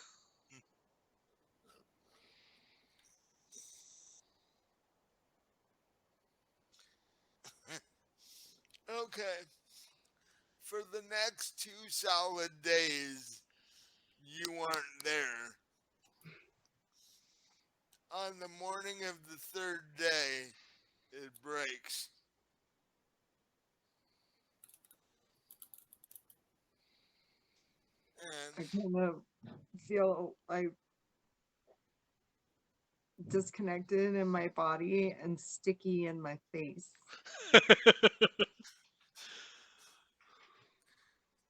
okay, for the next 2 solid days, you aren't there. On the morning of the third day, it breaks. I And kind of feel like disconnected in my body and sticky in my face.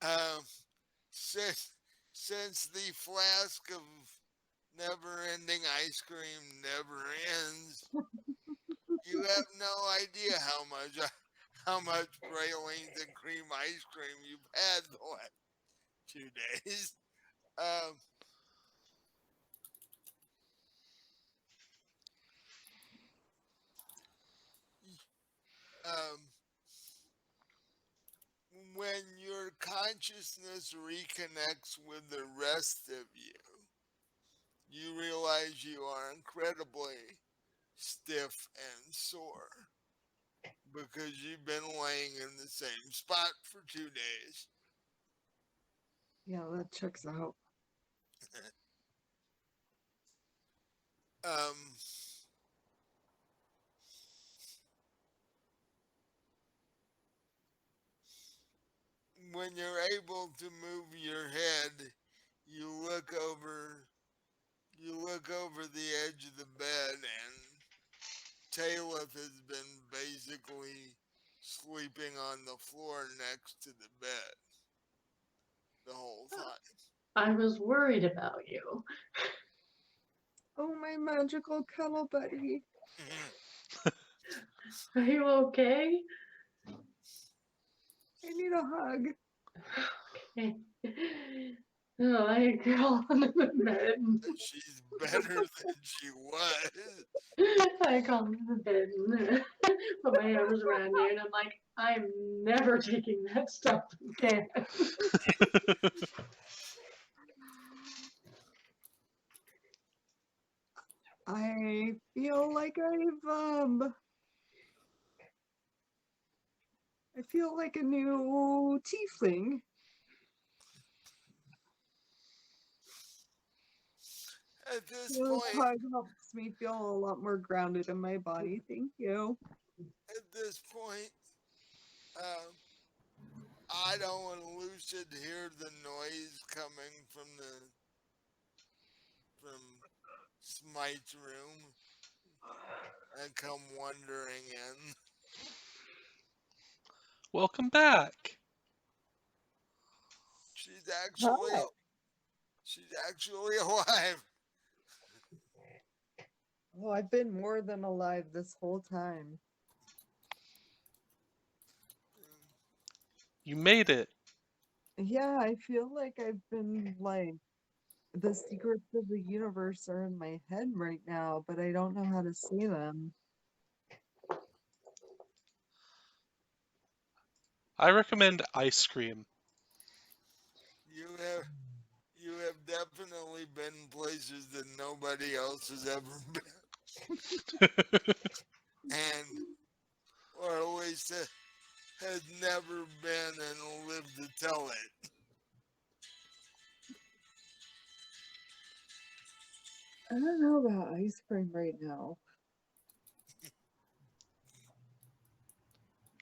um, since, since the flask of never ending ice cream never ends, you have no idea how much pralines and cream ice cream you've had the last 2 days. Um, um, when your consciousness reconnects with the rest of you, you realize you are incredibly stiff and sore because you've been laying in the same spot for 2 days. Yeah, that checks out. Um, when you're able to move your head, you look over the edge of the bed, and Talith has been basically sleeping on the floor next to the bed the whole time. I was worried about you. Oh, my magical cuddle buddy. Are you okay? I need a hug. Okay. Oh, I crawl under the bed. She's better than she was. I crawl under the bed and put my arms around you, and I'm like, I'm never taking that stuff again. I feel like I feel like a new tiefling. At this This point, hug helps me feel a lot more grounded in my body. Thank you. uh, I don't want Lucia to hear the noise coming from Smite's room and come wandering in. Welcome back. She's actually Hello. alive. Oh, I've been more than alive this whole time. You made it. Yeah, I feel like I've been like the secrets of the universe are in my head right now, but I don't know how to say them. I recommend ice cream. You have definitely been places that nobody else has ever been, and or at least has never been and lived to tell it. I don't know about ice cream right now.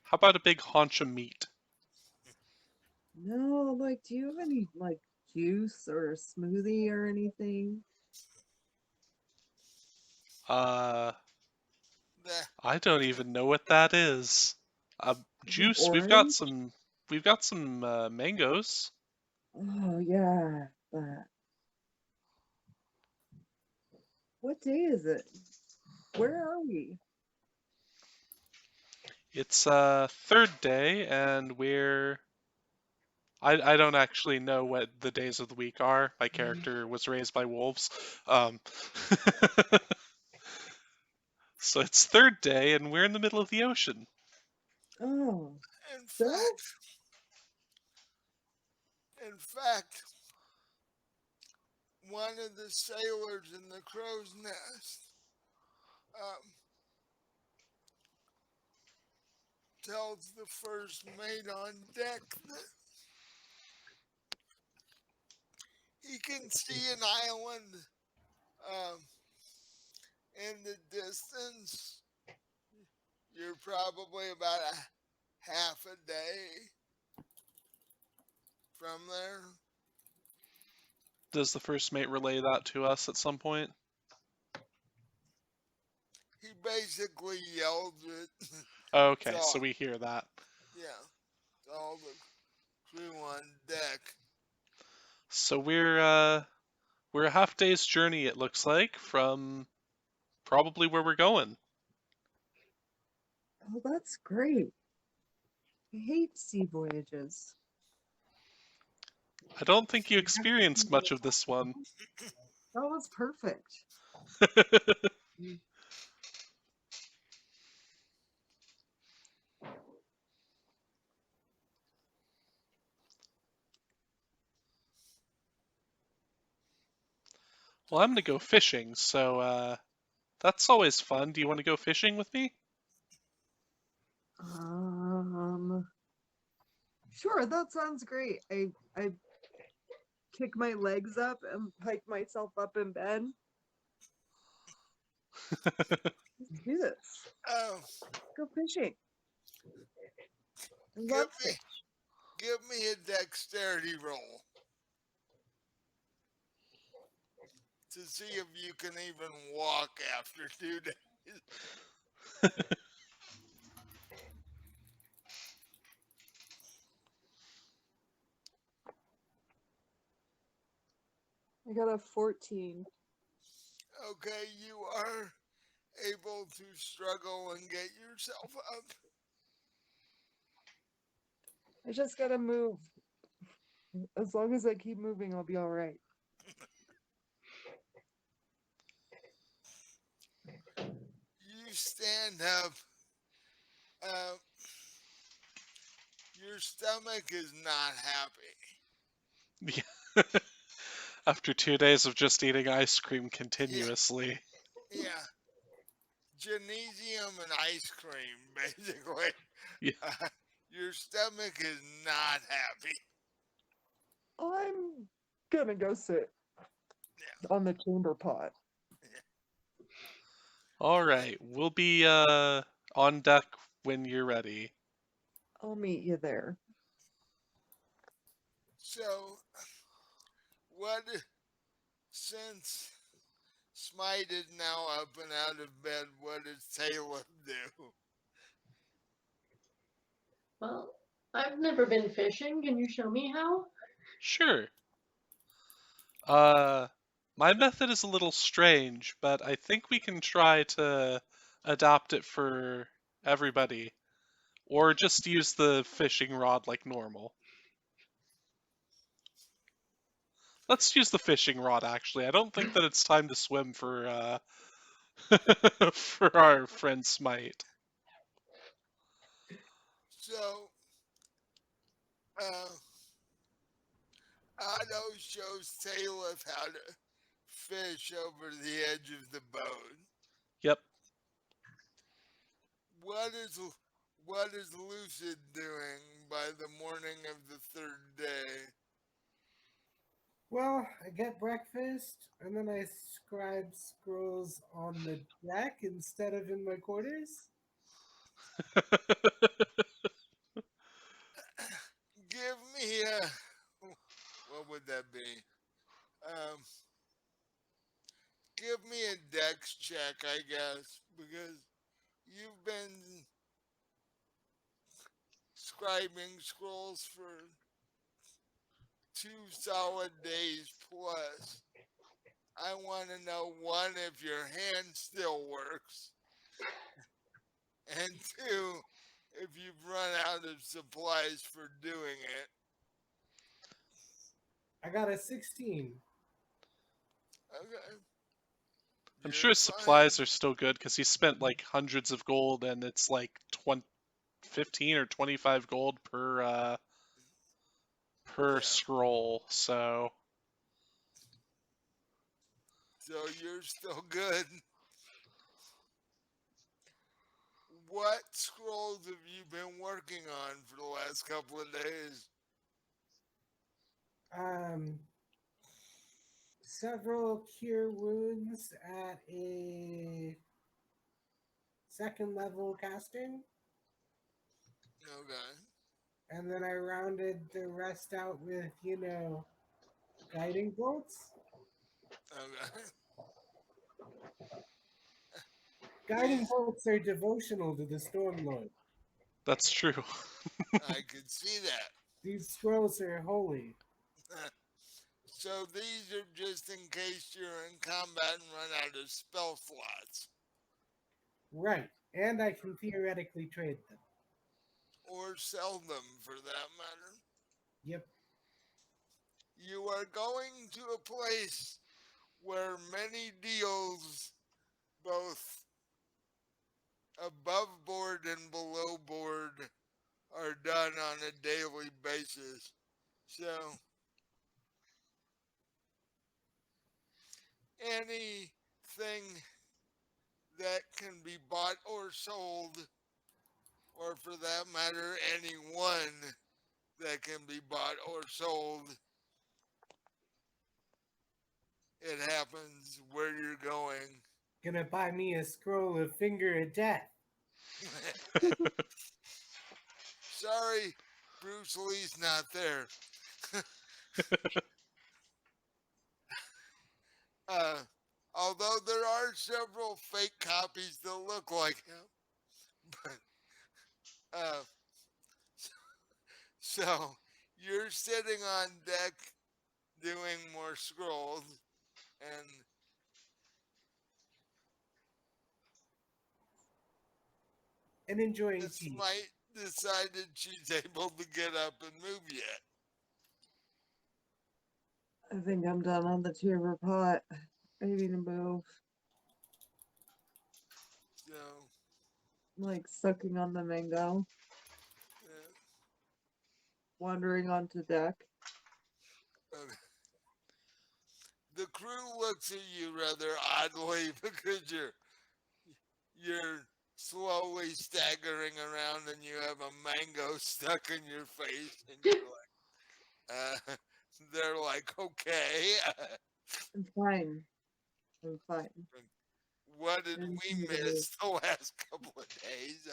How about a big haunch of meat? No, like, do you have any like juice or a smoothie or anything? I The, don't even know what that is. Juice. Orange? We've got some mangoes. Oh yeah, but what day is it? Where are we? It's third day, and I don't actually know what the days of the week are. My character was raised by wolves. Um, so it's third day, and we're in the middle of the ocean. Oh, in so in fact, one of the sailors in the crow's nest um, tells the first mate on deck that he can see an island um, in the distance. You're probably about a half a day from there. Does the first mate relay that to us at some point? He basically yells it. Okay, to so all, we hear that. yeah, to all the crew on deck. So we're a half day's journey, it looks like, from probably where we're going. oh, that's great. I hate sea voyages. I don't think you We have to experienced do much of this one. that was perfect. Well, I'm gonna go fishing, so that's always fun. Do you want to go fishing with me? Um, sure, that sounds great. I kick my legs up and hike myself up in bed. Let's do this. Oh, Go fishing. I love give me fish. Give me a dexterity roll to see if you can even walk after 2 days. I got a 14. Okay, you are able to struggle and get yourself up. I just gotta move. As long as I keep moving, I'll be alright. You stand up. Uh, your stomach is not happy. Yeah. After 2 days of just eating ice cream Yeah, continuously. yeah. Genesium and ice cream, basically. Yeah. Uh, your stomach is not happy. I'm gonna go sit Yeah, on the chamber pot. yeah. All right, we'll be on deck when you're ready. I'll meet you there. So, what, since Smite is now up and out of bed, what does Taylor do? Well, I've never been fishing. Can you show me how? Sure. My method is a little strange, but I think we can try to adopt it for everybody. Or just use the fishing rod like normal. Let's use the fishing rod, actually. I don't think that it's time to swim for for our friend Smite. So, uh, Otto shows Taylor how to fish over the edge of the boat. Yep. What is what is Lucid doing by the morning of the third day? Well, I get breakfast, and then I scribe scrolls on the deck instead of in my quarters. Give me a, what would that be? Um, give me a dex check, I guess, because you've been scribing scrolls for 2 solid days plus. I want to know one, if your hand still works, and two, if you've run out of supplies for doing it. I got a 16. Okay, I'm you're sure fine. supplies are still good because he spent like hundreds of gold and it's like 15 or 25 gold per Yeah, scroll. So so you're still good. What scrolls have you been working on for the last couple of days? Um, Several cure wounds at a second level casting, Okay, and then I rounded the rest out with, guiding bolts. okay. Guiding These, bolts are devotional to the Stormlord. that's true. I could see that. These scrolls are holy. So these are just in case you're in combat and run out of spell slots, Right, and I can theoretically trade them. or sell them for that matter. Yep. You are going to a place where many deals, both above board and below board, are done on a daily basis. So anything that can be bought or sold, or for that matter, anyone that can be bought or sold, it happens where you're going. Gonna buy me a scroll of Finger of Death. Sorry, Bruce Lee's not there. Uh, although there are several fake copies that look like him. But, uh, so you're sitting on deck doing more scrolls, and And enjoying Miss tea. Smite decided she's able to get up and move yet. I think I'm done on the chamber pot. I need to move. So, I'm like sucking on the mango, uh, wandering onto deck. uh, the crew looks at you rather oddly because you're slowly staggering around and you have a mango stuck in your face, and you're like, they're like, okay, I'm fine. I'm fine. what did I'm we here to move. miss the last couple of days?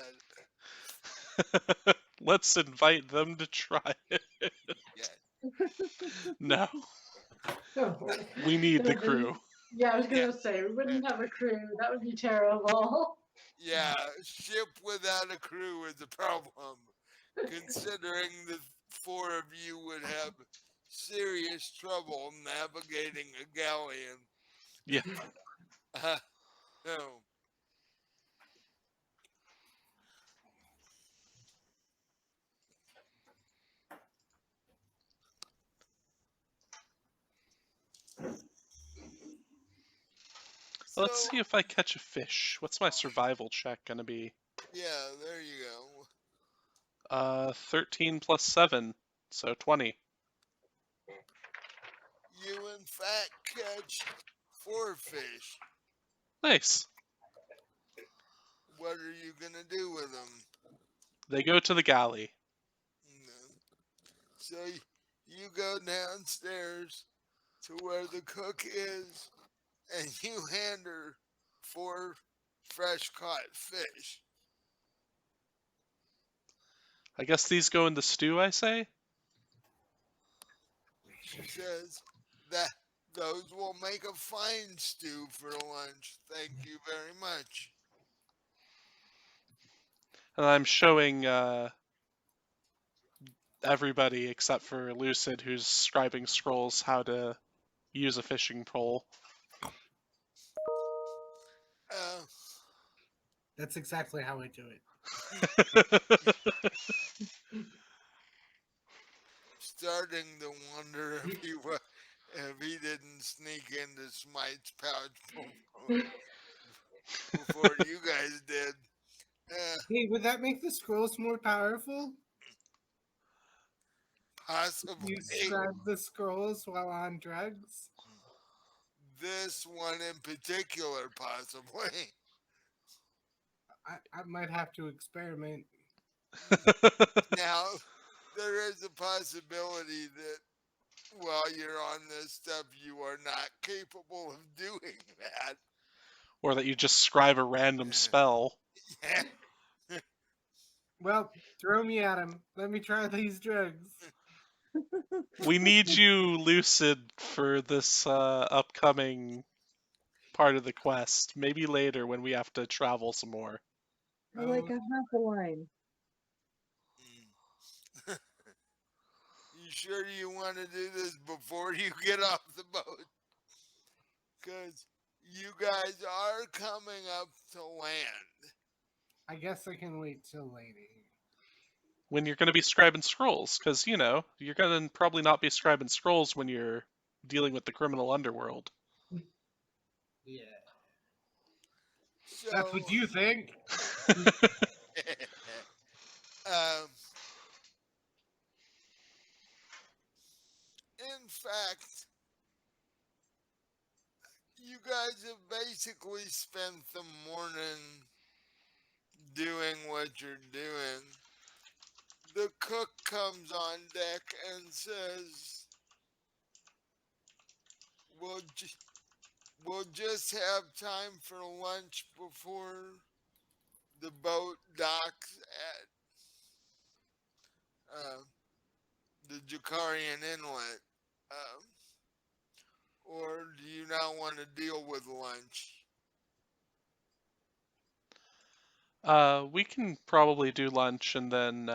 Let's invite them to try it. Yeah, No, Oh, we need the no, crew. yeah, I was yeah, gonna say we wouldn't have a crew. That would be terrible. yeah. Ship without a crew is a problem, considering the four of you would have serious trouble navigating a galleon. Yeah. No. So, Let's see if I catch a fish. What's my survival check gonna be? yeah, there you go. 13 plus 7, so 20. You, in fact, catch four fish. Nice. What are you going to do with them? They go to the galley. So, you go downstairs to where the cook is, and you hand her four fresh caught fish. I guess these go in the stew, I say? She says that those will make a fine stew for lunch. Thank you very much. And I'm showing everybody except for Lucid, who's scribing scrolls, how to use a fishing pole. Uh, That's exactly how I do it. Starting to wonder if he didn't sneak into Smite's pouch before you guys did. Hey, would that make the scrolls more powerful? Possibly You scribe the scrolls while on drugs? this one in particular, possibly. I might have to experiment. Now, there is a possibility that while you're on this stuff, you are not capable of doing that. Or that you just scribe a random spell. Well, throw me at him. Let me try these drugs. We need you, Lucid, for this upcoming part of the quest. Maybe later when we have to travel some more. I like a half a line. You sure you want to do this before you get off the boat? Because you guys are coming up to land. I guess I can wait till later. When you're going to be scribing scrolls, because, you know, you're going to probably not be scribing scrolls when you're dealing with the criminal underworld. Yeah. So, That's what you think. um, in fact, you guys have basically spent the morning doing what you're doing. The cook comes on deck and says, we'll, we'll just have time for lunch before the boat docks at Jakarian Inlet? Um, or do you not want to deal with lunch? We can probably do lunch and then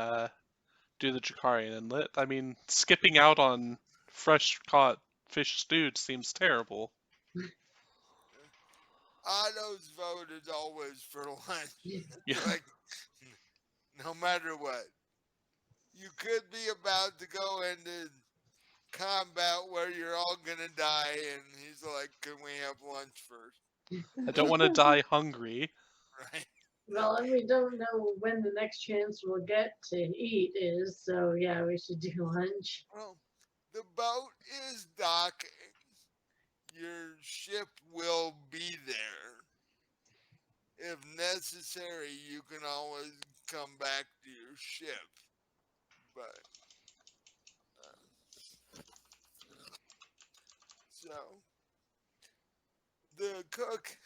do the Jakarian Inlet. I mean, skipping out on fresh caught fish stewed seems terrible. Otto's vote is always for lunch. Yeah, Like, no matter what. You could be about to go into combat where you're all gonna die, and he's like, "Can we have lunch first?" I don't want to die hungry. Right? Well, and we don't know when the next chance we'll get to eat is, so yeah, we should do lunch. Well, the boat is docking. Your ship will be there. If necessary, you can always come back to your ship. But so the cook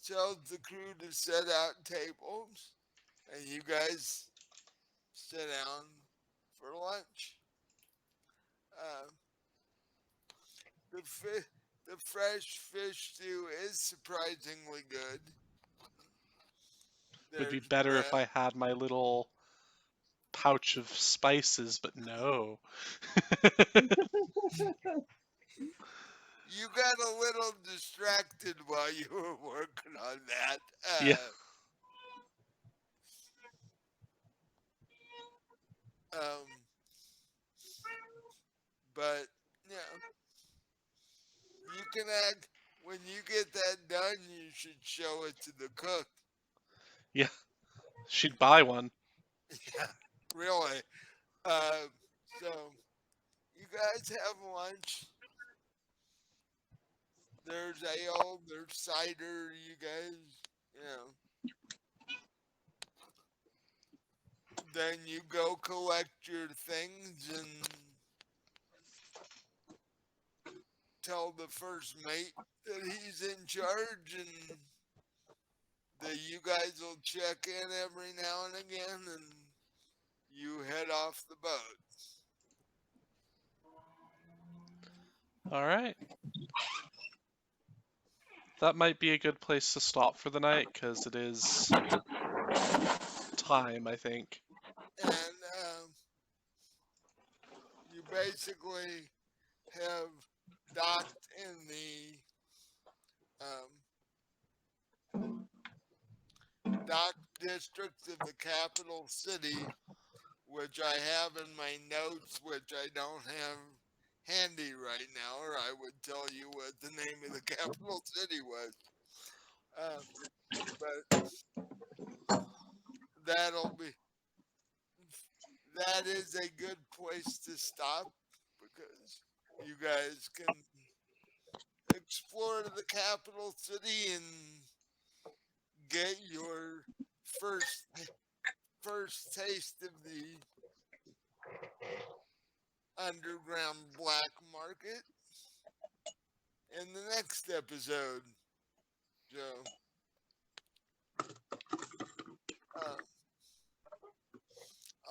tells the crew to set out tables, and you guys sit down for lunch. Uh, the the fresh fish stew is surprisingly good. Would be There's better if bread. I had my little pouch of spices, but no. You got a little distracted while you were working on that. Yeah. Um, but yeah, you can act when you get that done. You should show it to the cook. Yeah. She'd buy one. Yeah, really. Uh, so you guys have lunch. There's ale, there's cider. You guys, you know. Then you go collect your things and tell the first mate that he's in charge and that you guys will check in every now and again and you head off the boat. All right. That might be a good place to stop for the night because it is time, I think. And you basically have docked in the dock district of the capital city, which I have in my notes, which I don't have handy right now, or I would tell you what the name of the capital city was. But that'll be that is a good place to stop because you guys can explore the capital city and get your first first taste of the underground black market in the next episode. So uh,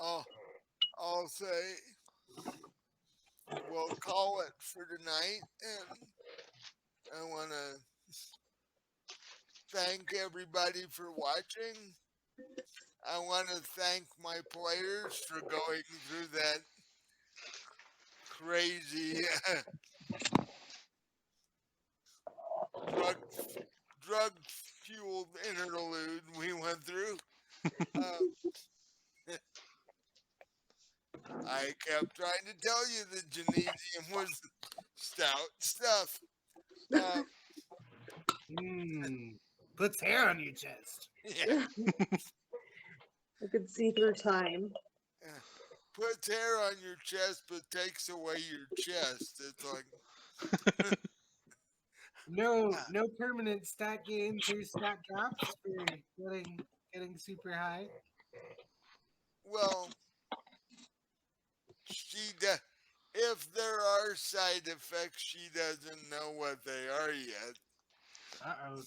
I'll I'll say we'll call it for tonight, and I want to thank everybody for watching. I want to thank my players for going through that crazy drug drug fueled interlude we went through. Um, I kept trying to tell you that Genesium was stout stuff. Um, Puts hair on your chest. yeah, I could see through time. puts hair on your chest but takes away your chest. It's like, No permanent stat gains or stat drops for getting super high. well, she does. If there are side effects, she doesn't know what they are yet.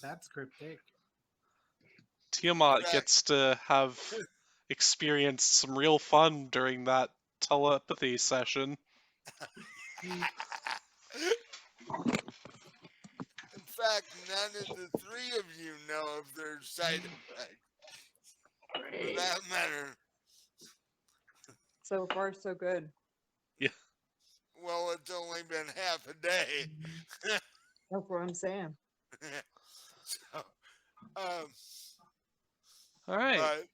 That's cryptic. Tiamat Correct. gets to have experienced some real fun during that telepathy session. In fact, none of the three of you know of their side effects, for Great. that matter. So far, so good. Well, it's only been half a day. That's what I'm saying. So, um, All right. but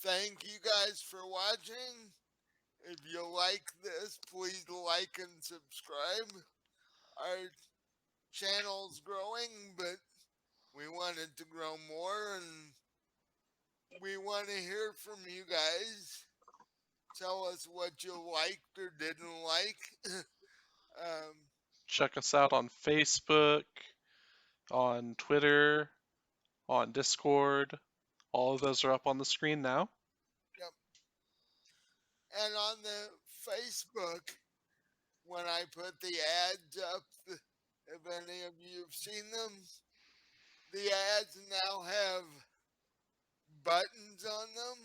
thank you guys for watching. If you like this, please like and subscribe. Our channel's growing, but we want it to grow more, and we want to hear from you guys. Tell us what you liked or didn't like. um, Check us out on Facebook, on Twitter, on Discord. All of those are up on the screen now. yep. And on the Facebook, when I put the ads up, if any of you have seen them, the ads now have buttons on them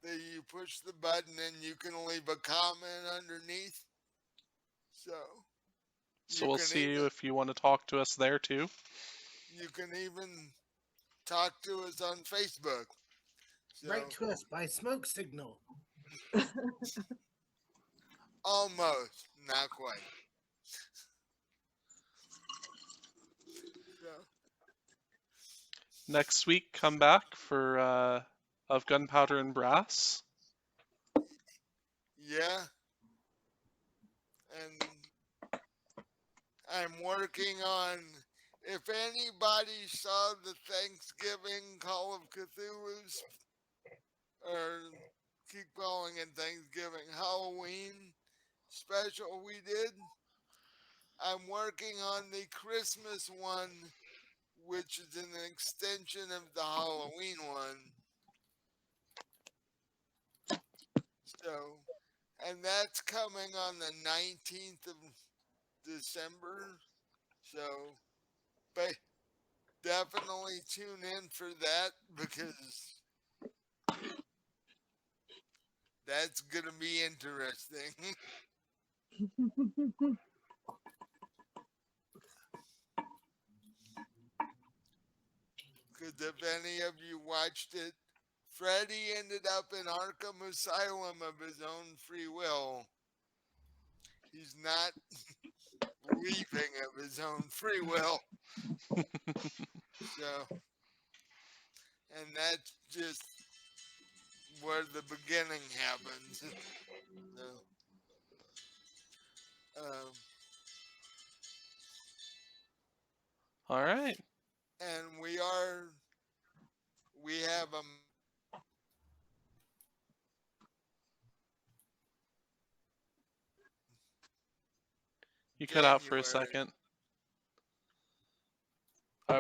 that you push the button and you can leave a comment underneath. So So you we'll can see you even if you want to talk to us there too. talk to us on Facebook. So Write to us by smoke signal. almost, not quite. So Next week, come back for of Gunpowder and Brass. yeah, and I'm working on. If anybody saw the Thanksgiving Call of Cthulhu's, or keep calling it Thanksgiving, Halloween special we did, I'm working on the Christmas one, which is an extension of the Halloween one. So, and that's coming on the 19th of December. So, but definitely tune in for that because that's going to be interesting. Because if any of you watched it, Freddy ended up in Arkham Asylum of his own free will. He's not leaving of his own free will. So, and that's just where the beginning happens. So, um, All right. and we have a You cut out for a January. second.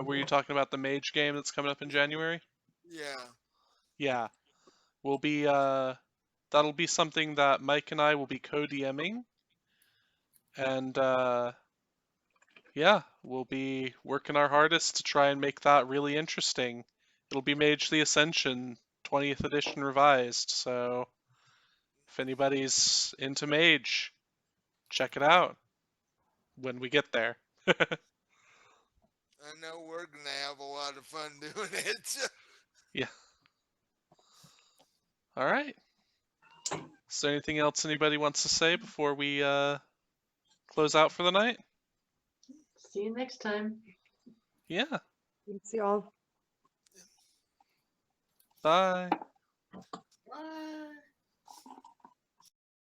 Were you talking about the mage game that's coming up in January? Yeah, Yeah. We'll be that'll be something that Mike and I will be co-DMing. And yeah, we'll be working our hardest to try and make that really interesting. It'll be Mage the Ascension 20th edition revised, so if anybody's into Mage, check it out when we get there. I know we're gonna have a lot of fun doing it. Yeah. All right. Is there anything else anybody wants to say before we close out for the night? See you next time. Yeah. Thanks, y'all. Bye. Bye.